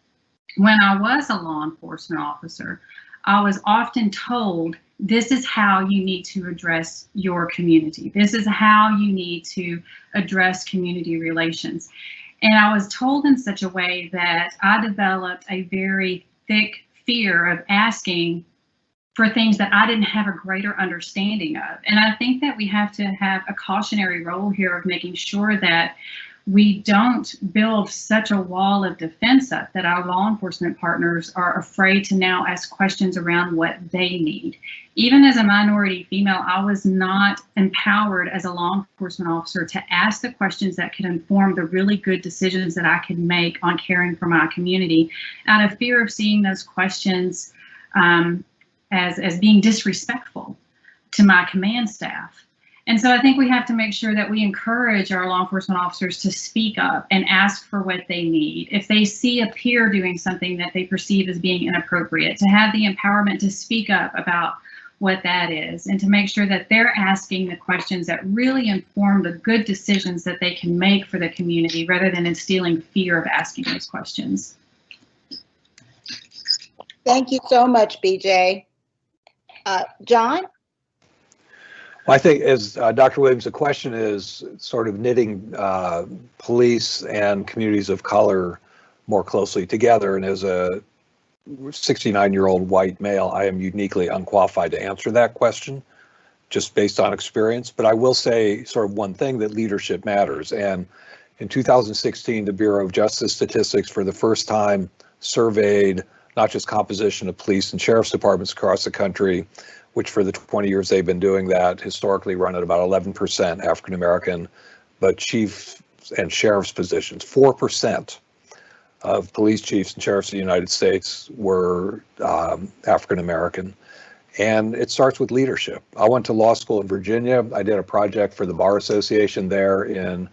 when I was a law enforcement officer, I was often told, this is how you need to address your community. This is how you need to address community relations. And I was told in such a way that I developed a very thick fear of asking for things that I didn't have a greater understanding of. And I think that we have to have a cautionary role here of making sure that we don't build such a wall of defense up that our law enforcement partners are afraid to now ask questions around what they need. Even as a minority female, I was not empowered as a law enforcement officer to ask the questions that could inform the really good decisions that I could make on caring for my community, out of fear of seeing those questions as being disrespectful to my command staff. And so I think we have to make sure that we encourage our law enforcement officers to speak up and ask for what they need. If they see a peer doing something that they perceive as being inappropriate, to have the empowerment to speak up about what that is, and to make sure that they're asking the questions that really inform the good decisions that they can make for the community, rather than instilling fear of asking those questions. Thank you so much, BJ. John? Well, I think, as Dr. Williams, the question is sort of knitting police and communities of color more closely together. And as a 69-year-old white male, I am uniquely unqualified to answer that question, just based on experience. But I will say sort of one thing, that leadership matters. And in 2016, the Bureau of Justice Statistics for the first time surveyed not just composition of police and sheriff's departments across the country, which for the 20 years they've been doing that, historically run at about 11% African American, but chief and sheriff's positions, 4% of police chiefs and sheriffs of the United States were African American. And it starts with leadership. I went to law school in Virginia. I did a project for the Bar Association there in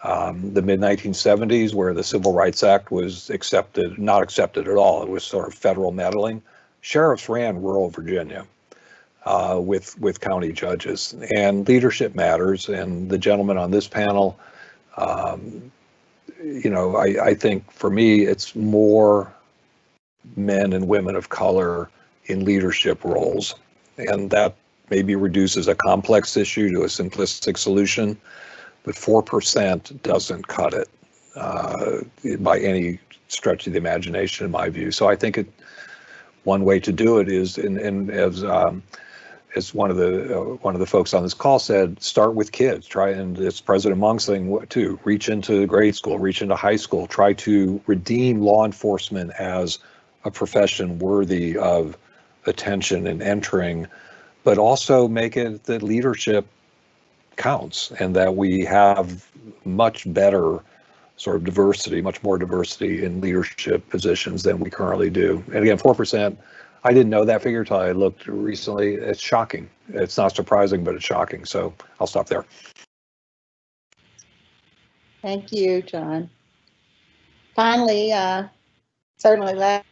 the mid-1970s, where the Civil Rights Act was not accepted at all. It was sort of federal meddling. Sheriffs ran rural Virginia with county judges, and leadership matters. And the gentleman on this panel, I think for me, it's more men and women of color in leadership roles. And that maybe reduces a complex issue to a simplistic solution, but 4% doesn't cut it by any stretch of the imagination, in my view. So I think one way to do it is, as one of the folks on this call said, start with kids. Try, and it's President Monk's thing too, reach into grade school, reach into high school, try to redeem law enforcement as a profession worthy of attention and entering, but also make it that leadership counts, and that we have much better sort of diversity, much more diversity in leadership positions than we currently do. And again, 4%, I didn't know that figure until I looked recently. It's shocking. It's not surprising, but it's shocking. So I'll stop there. Thank you, John. Finally, certainly last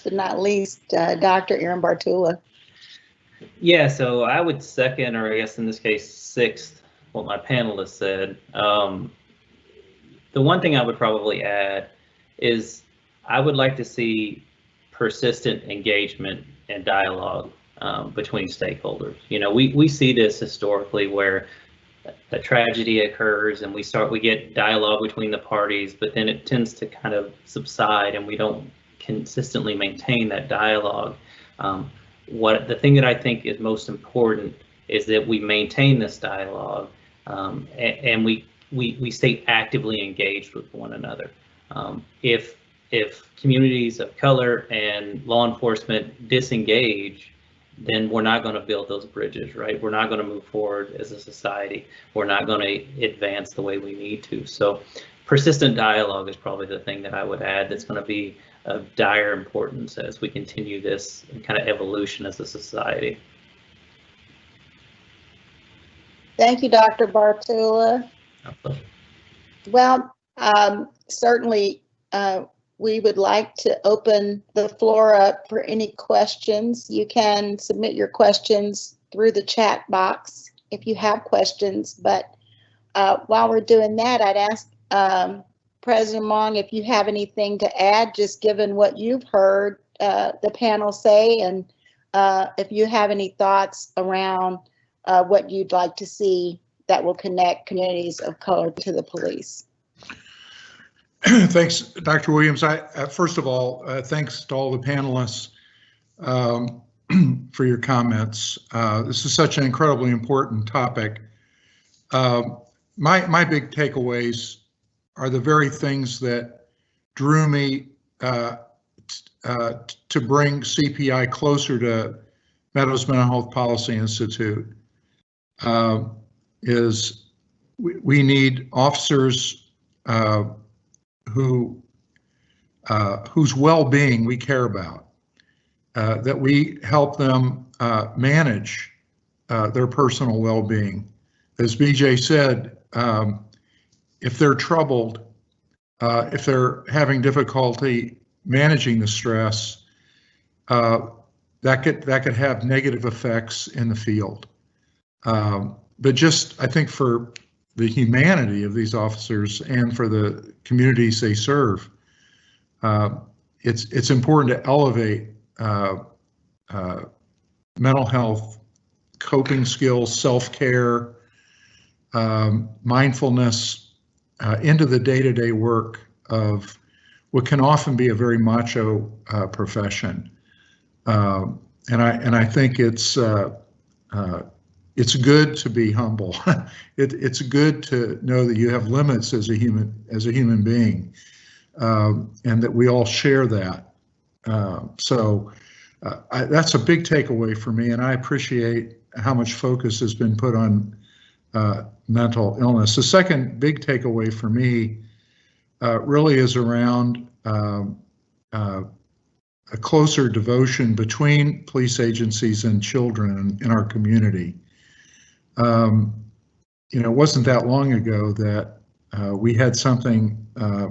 but not least, Dr. Aaron Bartula. Yeah, so I would second, or I guess in this case, sixth, what my panelists said. The one thing I would probably add is I would like to see persistent engagement and dialogue between stakeholders. We see this historically where a tragedy occurs and we get dialogue between the parties, but then it tends to kind of subside and we don't consistently maintain that dialogue. The thing that I think is most important is that we maintain this dialogue and we we stay actively engaged with one another. If communities of color and law enforcement disengage, then we're not going to build those bridges, right? We're not going to move forward as a society. We're not going to advance the way we need to. So persistent dialogue is probably the thing that I would add that's going to be of dire importance as we continue this kind of evolution as a society. Thank you, Dr. Bartula. Well, certainly we would like to open the floor up for any questions. You can submit your questions through the chat box if you have questions, but while we're doing that, I'd ask President Mong if you have anything to add, just given what you've heard the panel say, and if you have any thoughts around what you'd like to see that will connect communities of color to the police. Thanks, Dr. Williams. First of all, thanks to all the panelists for your comments. This is such an incredibly important topic. My big takeaways are the very things that drew me to bring CPI closer to Meadows Mental Health Policy Institute. Is we need officers whose well-being we care about, that we help them manage their personal well-being. As BJ said, if they're troubled, if they're having difficulty managing the stress, that could have negative effects in the field. But just, I think, for the humanity of these officers and for the communities they serve, it's important to elevate mental health, coping skills, self-care, mindfulness into the day-to-day work of what can often be a very macho profession. And I think it's good to be humble. It's good to know that you have limits as a human being, and that we all share that. That's a big takeaway for me, and I appreciate how much focus has been put on mental illness. The second big takeaway for me really is around a closer devotion between police agencies and children in our community. It wasn't that long ago that we had something at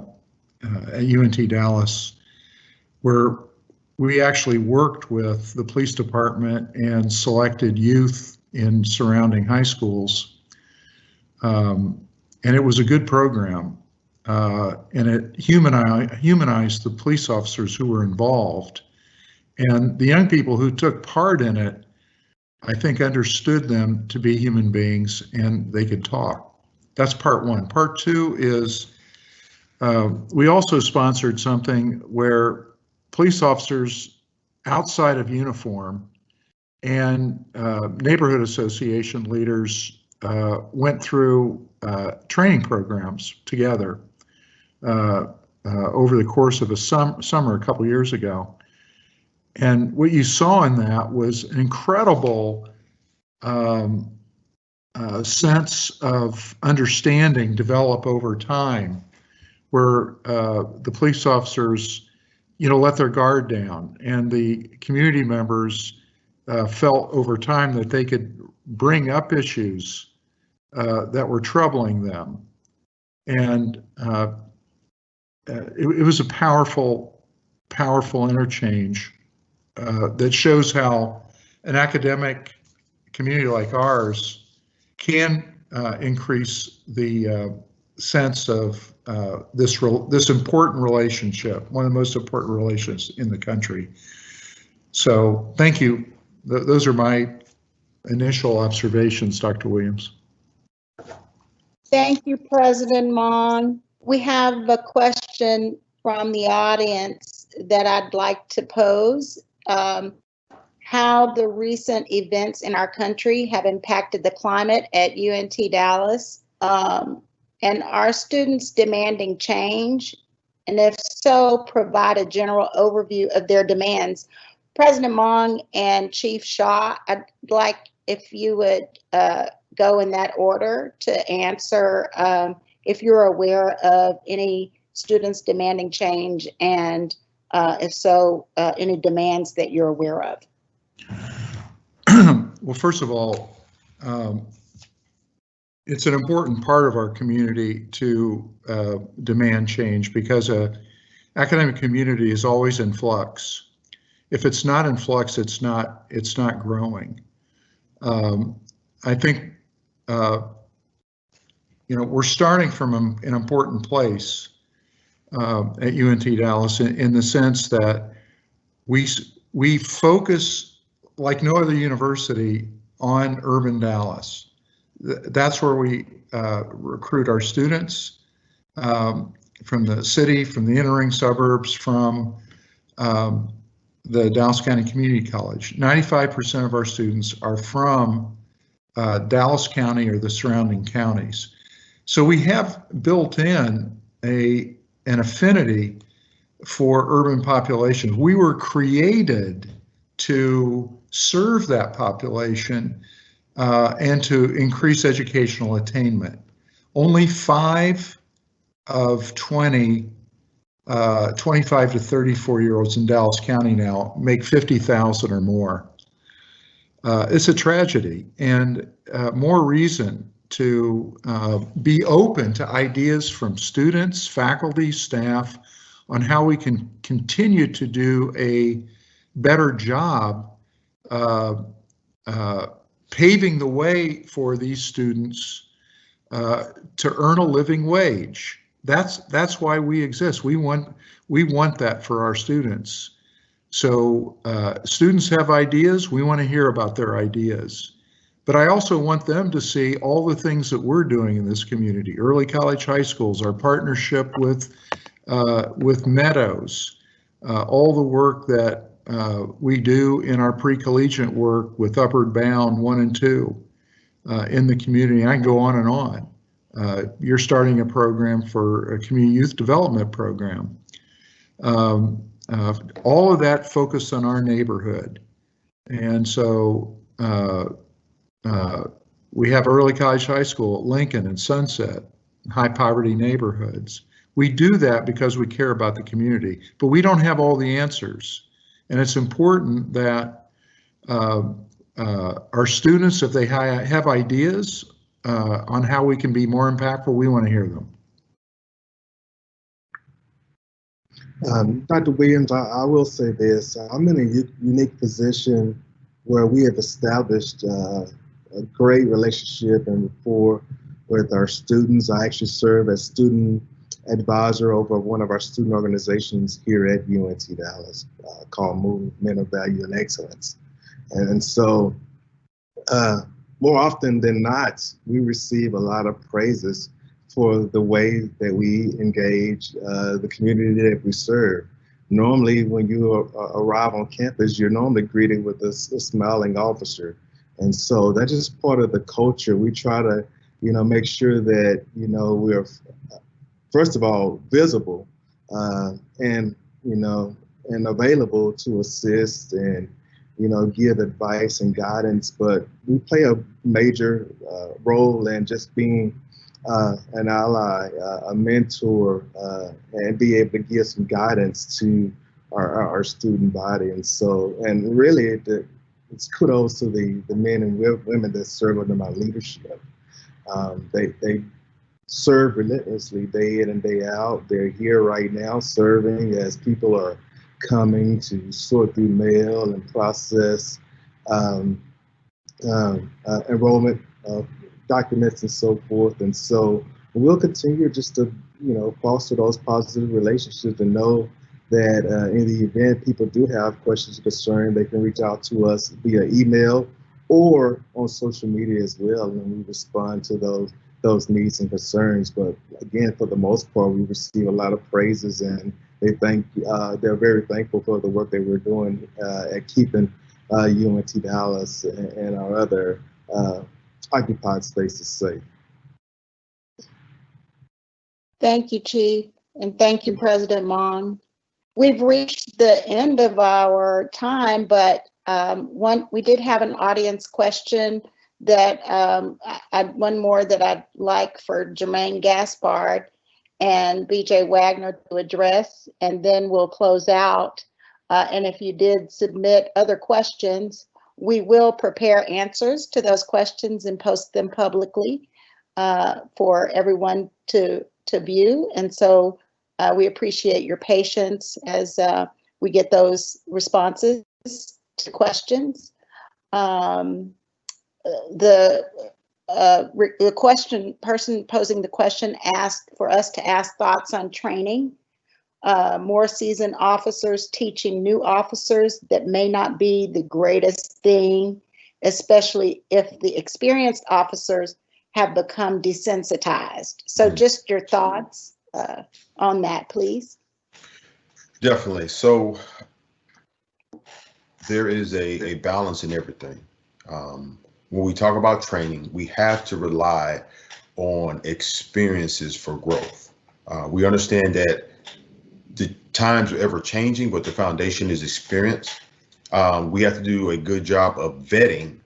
UNT Dallas where we actually worked with the police department and selected youth in surrounding high schools. And it was a good program, and it humanized the police officers who were involved. And the young people who took part in it, I think, understood them to be human beings and they could talk. That's part one. Part two is we also sponsored something where police officers outside of uniform and neighborhood association leaders went through training programs together over the course of a summer a couple years ago. And what you saw in that was an incredible sense of understanding develop over time, where the police officers, let their guard down, and the community members felt over time that they could bring up issues that were troubling them. And it was a powerful interchange that shows how an academic community like ours can increase the sense of this important relationship, one of the most important relations in the country. So thank you. Those are my initial observations, Dr. Williams. Thank you, President Mong. We have a question from the audience that I'd like to pose. How the recent events in our country have impacted the climate at UNT Dallas, And are students demanding change? And if so, provide a general overview of their demands. President Mong and Chief Shaw, I'd like if you would go in that order to answer if you're aware of any students demanding change, and if so, any demands that you're aware of. Well, first of all, it's an important part of our community to demand change, because academic community is always in flux. If it's not in flux, it's not growing. I think we're starting from an important place at UNT Dallas in the sense that we focus like no other university on urban Dallas. That's where we recruit our students from the city, from the inner ring suburbs, from the Dallas County Community College. 95% of our students are from Dallas County or the surrounding counties. So we have built in an affinity for urban population. We were created to serve that population and to increase educational attainment. Only 5 of 20 25 to 34-year-olds in Dallas County now make 50,000 or more. It's a tragedy, and more reason to be open to ideas from students, faculty, staff on how we can continue to do a better job paving the way for these students to earn a living wage. That's why we exist. We want that for our students. So students have ideas. We want to hear about their ideas. But I also want them to see all the things that we're doing in this community. Early college high schools, our partnership with Meadows, all the work that we do in our pre-collegiate work with Upward Bound 1 and 2 in the community. I can go on and on. You're starting a program for a community youth development program. All of that focused on our neighborhood. And so we have early college high school at Lincoln and Sunset, high poverty neighborhoods. We do that because we care about the community, but we don't have all the answers. And it's important that our students, if they have ideas on how we can be more impactful, we want to hear them. Dr. Williams, I will say this. I'm in a unique position where we have established a great relationship and rapport with our students. I actually serve as student advisor over one of our student organizations here at UNT Dallas called Movement of Value and Excellence. And so more often than not, we receive a lot of praises for the way that we engage the community that we serve. Normally, when you arrive on campus, you're normally greeted with a smiling officer. And so that's just part of the culture. We try to, make sure that, we're, first of all, visible and available to assist and, give advice and guidance. But we play a major role in just being an ally, a mentor, and be able to give some guidance to our student body. And so, and really, it's kudos to the men and women that serve under my leadership. They serve relentlessly day in and day out. They're here right now serving as people are coming to sort through mail and process enrollment documents and so forth. And so we'll continue just to, foster those positive relationships and know that in the event people do have questions or concerns, they can reach out to us via email or on social media as well, and we respond to those needs and concerns. But again, for the most part, we receive a lot of praises, and they're very thankful for the work that we're doing at keeping UNT Dallas and our other occupied spaces safe. Thank you, Chief, and thank you, President Mon. We've reached the end of our time, but we did have an audience question that one more that I'd like for Jermaine Gaspard and BJ Wagner to address, and then we'll close out. And if you did submit other questions, we will prepare answers to those questions and post them publicly for everyone to view. And so we appreciate your patience as we get those responses to questions. The person posing the question asked for us to ask thoughts on training. More seasoned officers teaching new officers that may not be the greatest thing, especially if the experienced officers have become desensitized. So just your thoughts on that, please. Definitely. So there is a balance in everything. When we talk about training, we have to rely on experiences for growth. We understand that the times are ever changing, but the foundation is experience. We have to do a good job of vetting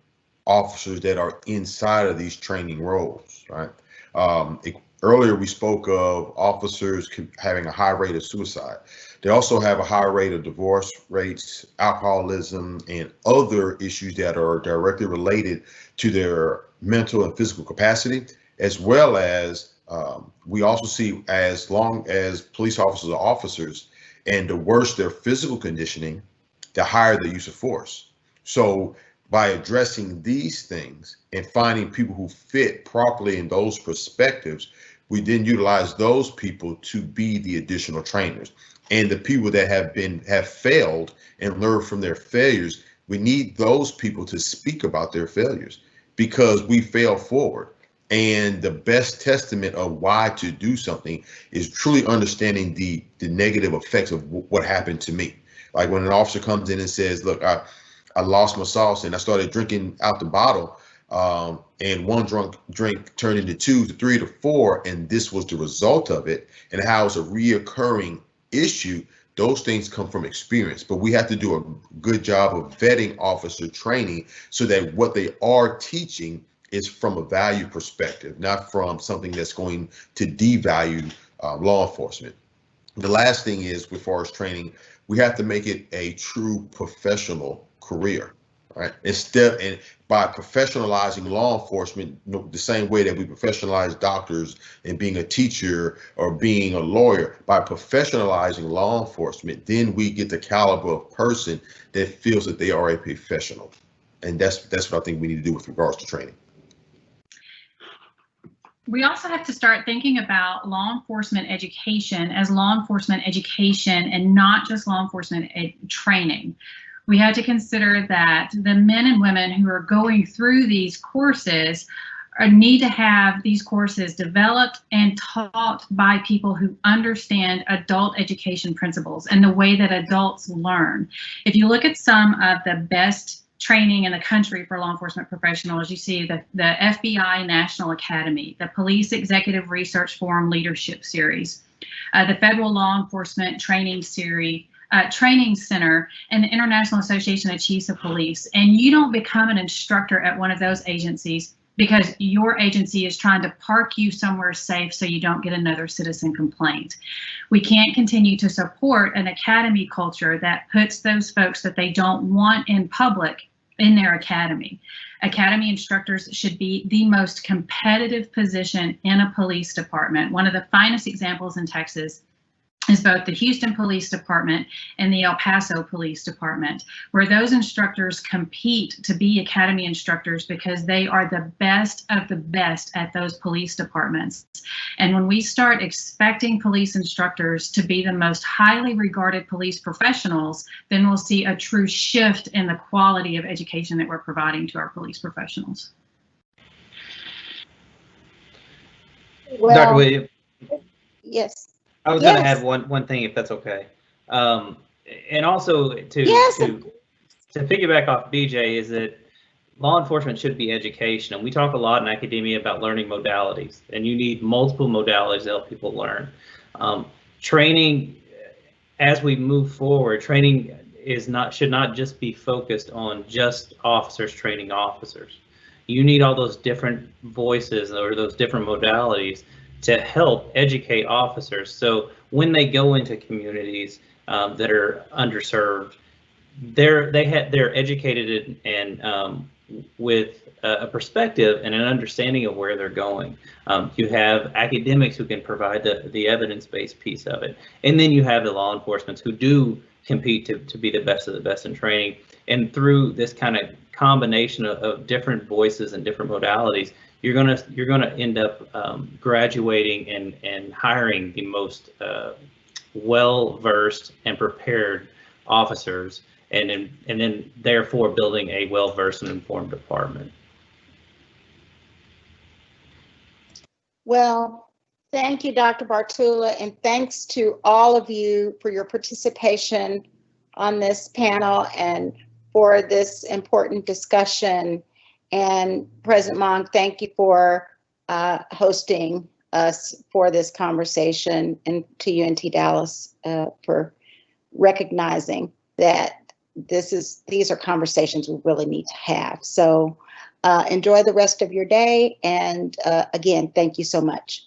officers that are inside of these training roles, right? Earlier, we spoke of officers having a high rate of suicide. They also have a high rate of divorce rates, alcoholism, and other issues that are directly related to their mental and physical capacity, as well as we also see as long as police officers are officers, and the worse their physical conditioning, the higher the use of force. So by addressing these things and finding people who fit properly in those perspectives, we then utilize those people to be the additional trainers. And the people that have failed and learned from their failures, we need those people to speak about their failures because we fail forward. And the best testament of why to do something is truly understanding the negative effects of what happened to me. Like when an officer comes in and says, look, I lost my sauce and I started drinking out the bottle, and one drink turned into 2 to 3 to 4, and this was the result of it, and how it's a reoccurring issue. Those things come from experience, but we have to do a good job of vetting officer training so that what they are teaching is from a value perspective, not from something that's going to devalue law enforcement. The last thing is, as far as training, we have to make it a true professional career, right? And by professionalizing law enforcement, the same way that we professionalize doctors and being a teacher or being a lawyer, by professionalizing law enforcement, then we get the caliber of person that feels that they are a professional. And that's what I think we need to do with regards to training. We also have to start thinking about law enforcement education as law enforcement education and not just law enforcement training. We have to consider that the men and women who are going through these courses need to have these courses developed and taught by people who understand adult education principles and the way that adults learn. If you look at some of the best training in the country for law enforcement professionals, you see the FBI National Academy, the Police Executive Research Forum Leadership Series, the Federal Law Enforcement Training Series, Training Center, and the International Association of Chiefs of Police. And you don't become an instructor at one of those agencies because your agency is trying to park you somewhere safe so you don't get another citizen complaint. We can't continue to support an academy culture that puts those folks that they don't want in public in their academy. Academy instructors should be the most competitive position in a police department. One of the finest examples in Texas is both the Houston Police Department and the El Paso Police Department, where those instructors compete to be academy instructors because they are the best of the best at those police departments. And when we start expecting police instructors to be the most highly regarded police professionals, then we'll see a true shift in the quality of education that we're providing to our police professionals. Well, Dr. Williams, yes. I was going to add one thing, if that's okay. And also to piggyback off BJ, is that law enforcement should be education, and we talk a lot in academia about learning modalities, and you need multiple modalities to help people learn. Training, as we move forward, training should not just be focused on just officers training officers. You need all those different voices or those different modalities to help educate officers. So when they go into communities that are underserved, they're educated and with a perspective and an understanding of where they're going. You have academics who can provide the evidence-based piece of it, and then you have the law enforcement who do compete to be the best of the best in training. And through this kind of combination of different voices and different modalities, you're gonna end up graduating and hiring the most well-versed and prepared officers, and then therefore building a well-versed and informed department. Well, thank you, Dr. Bartula, and thanks to all of you for your participation on this panel and for this important discussion. And President Mong, thank you for hosting us for this conversation, and to UNT Dallas for recognizing that these are conversations we really need to have. So enjoy the rest of your day, and again, thank you so much.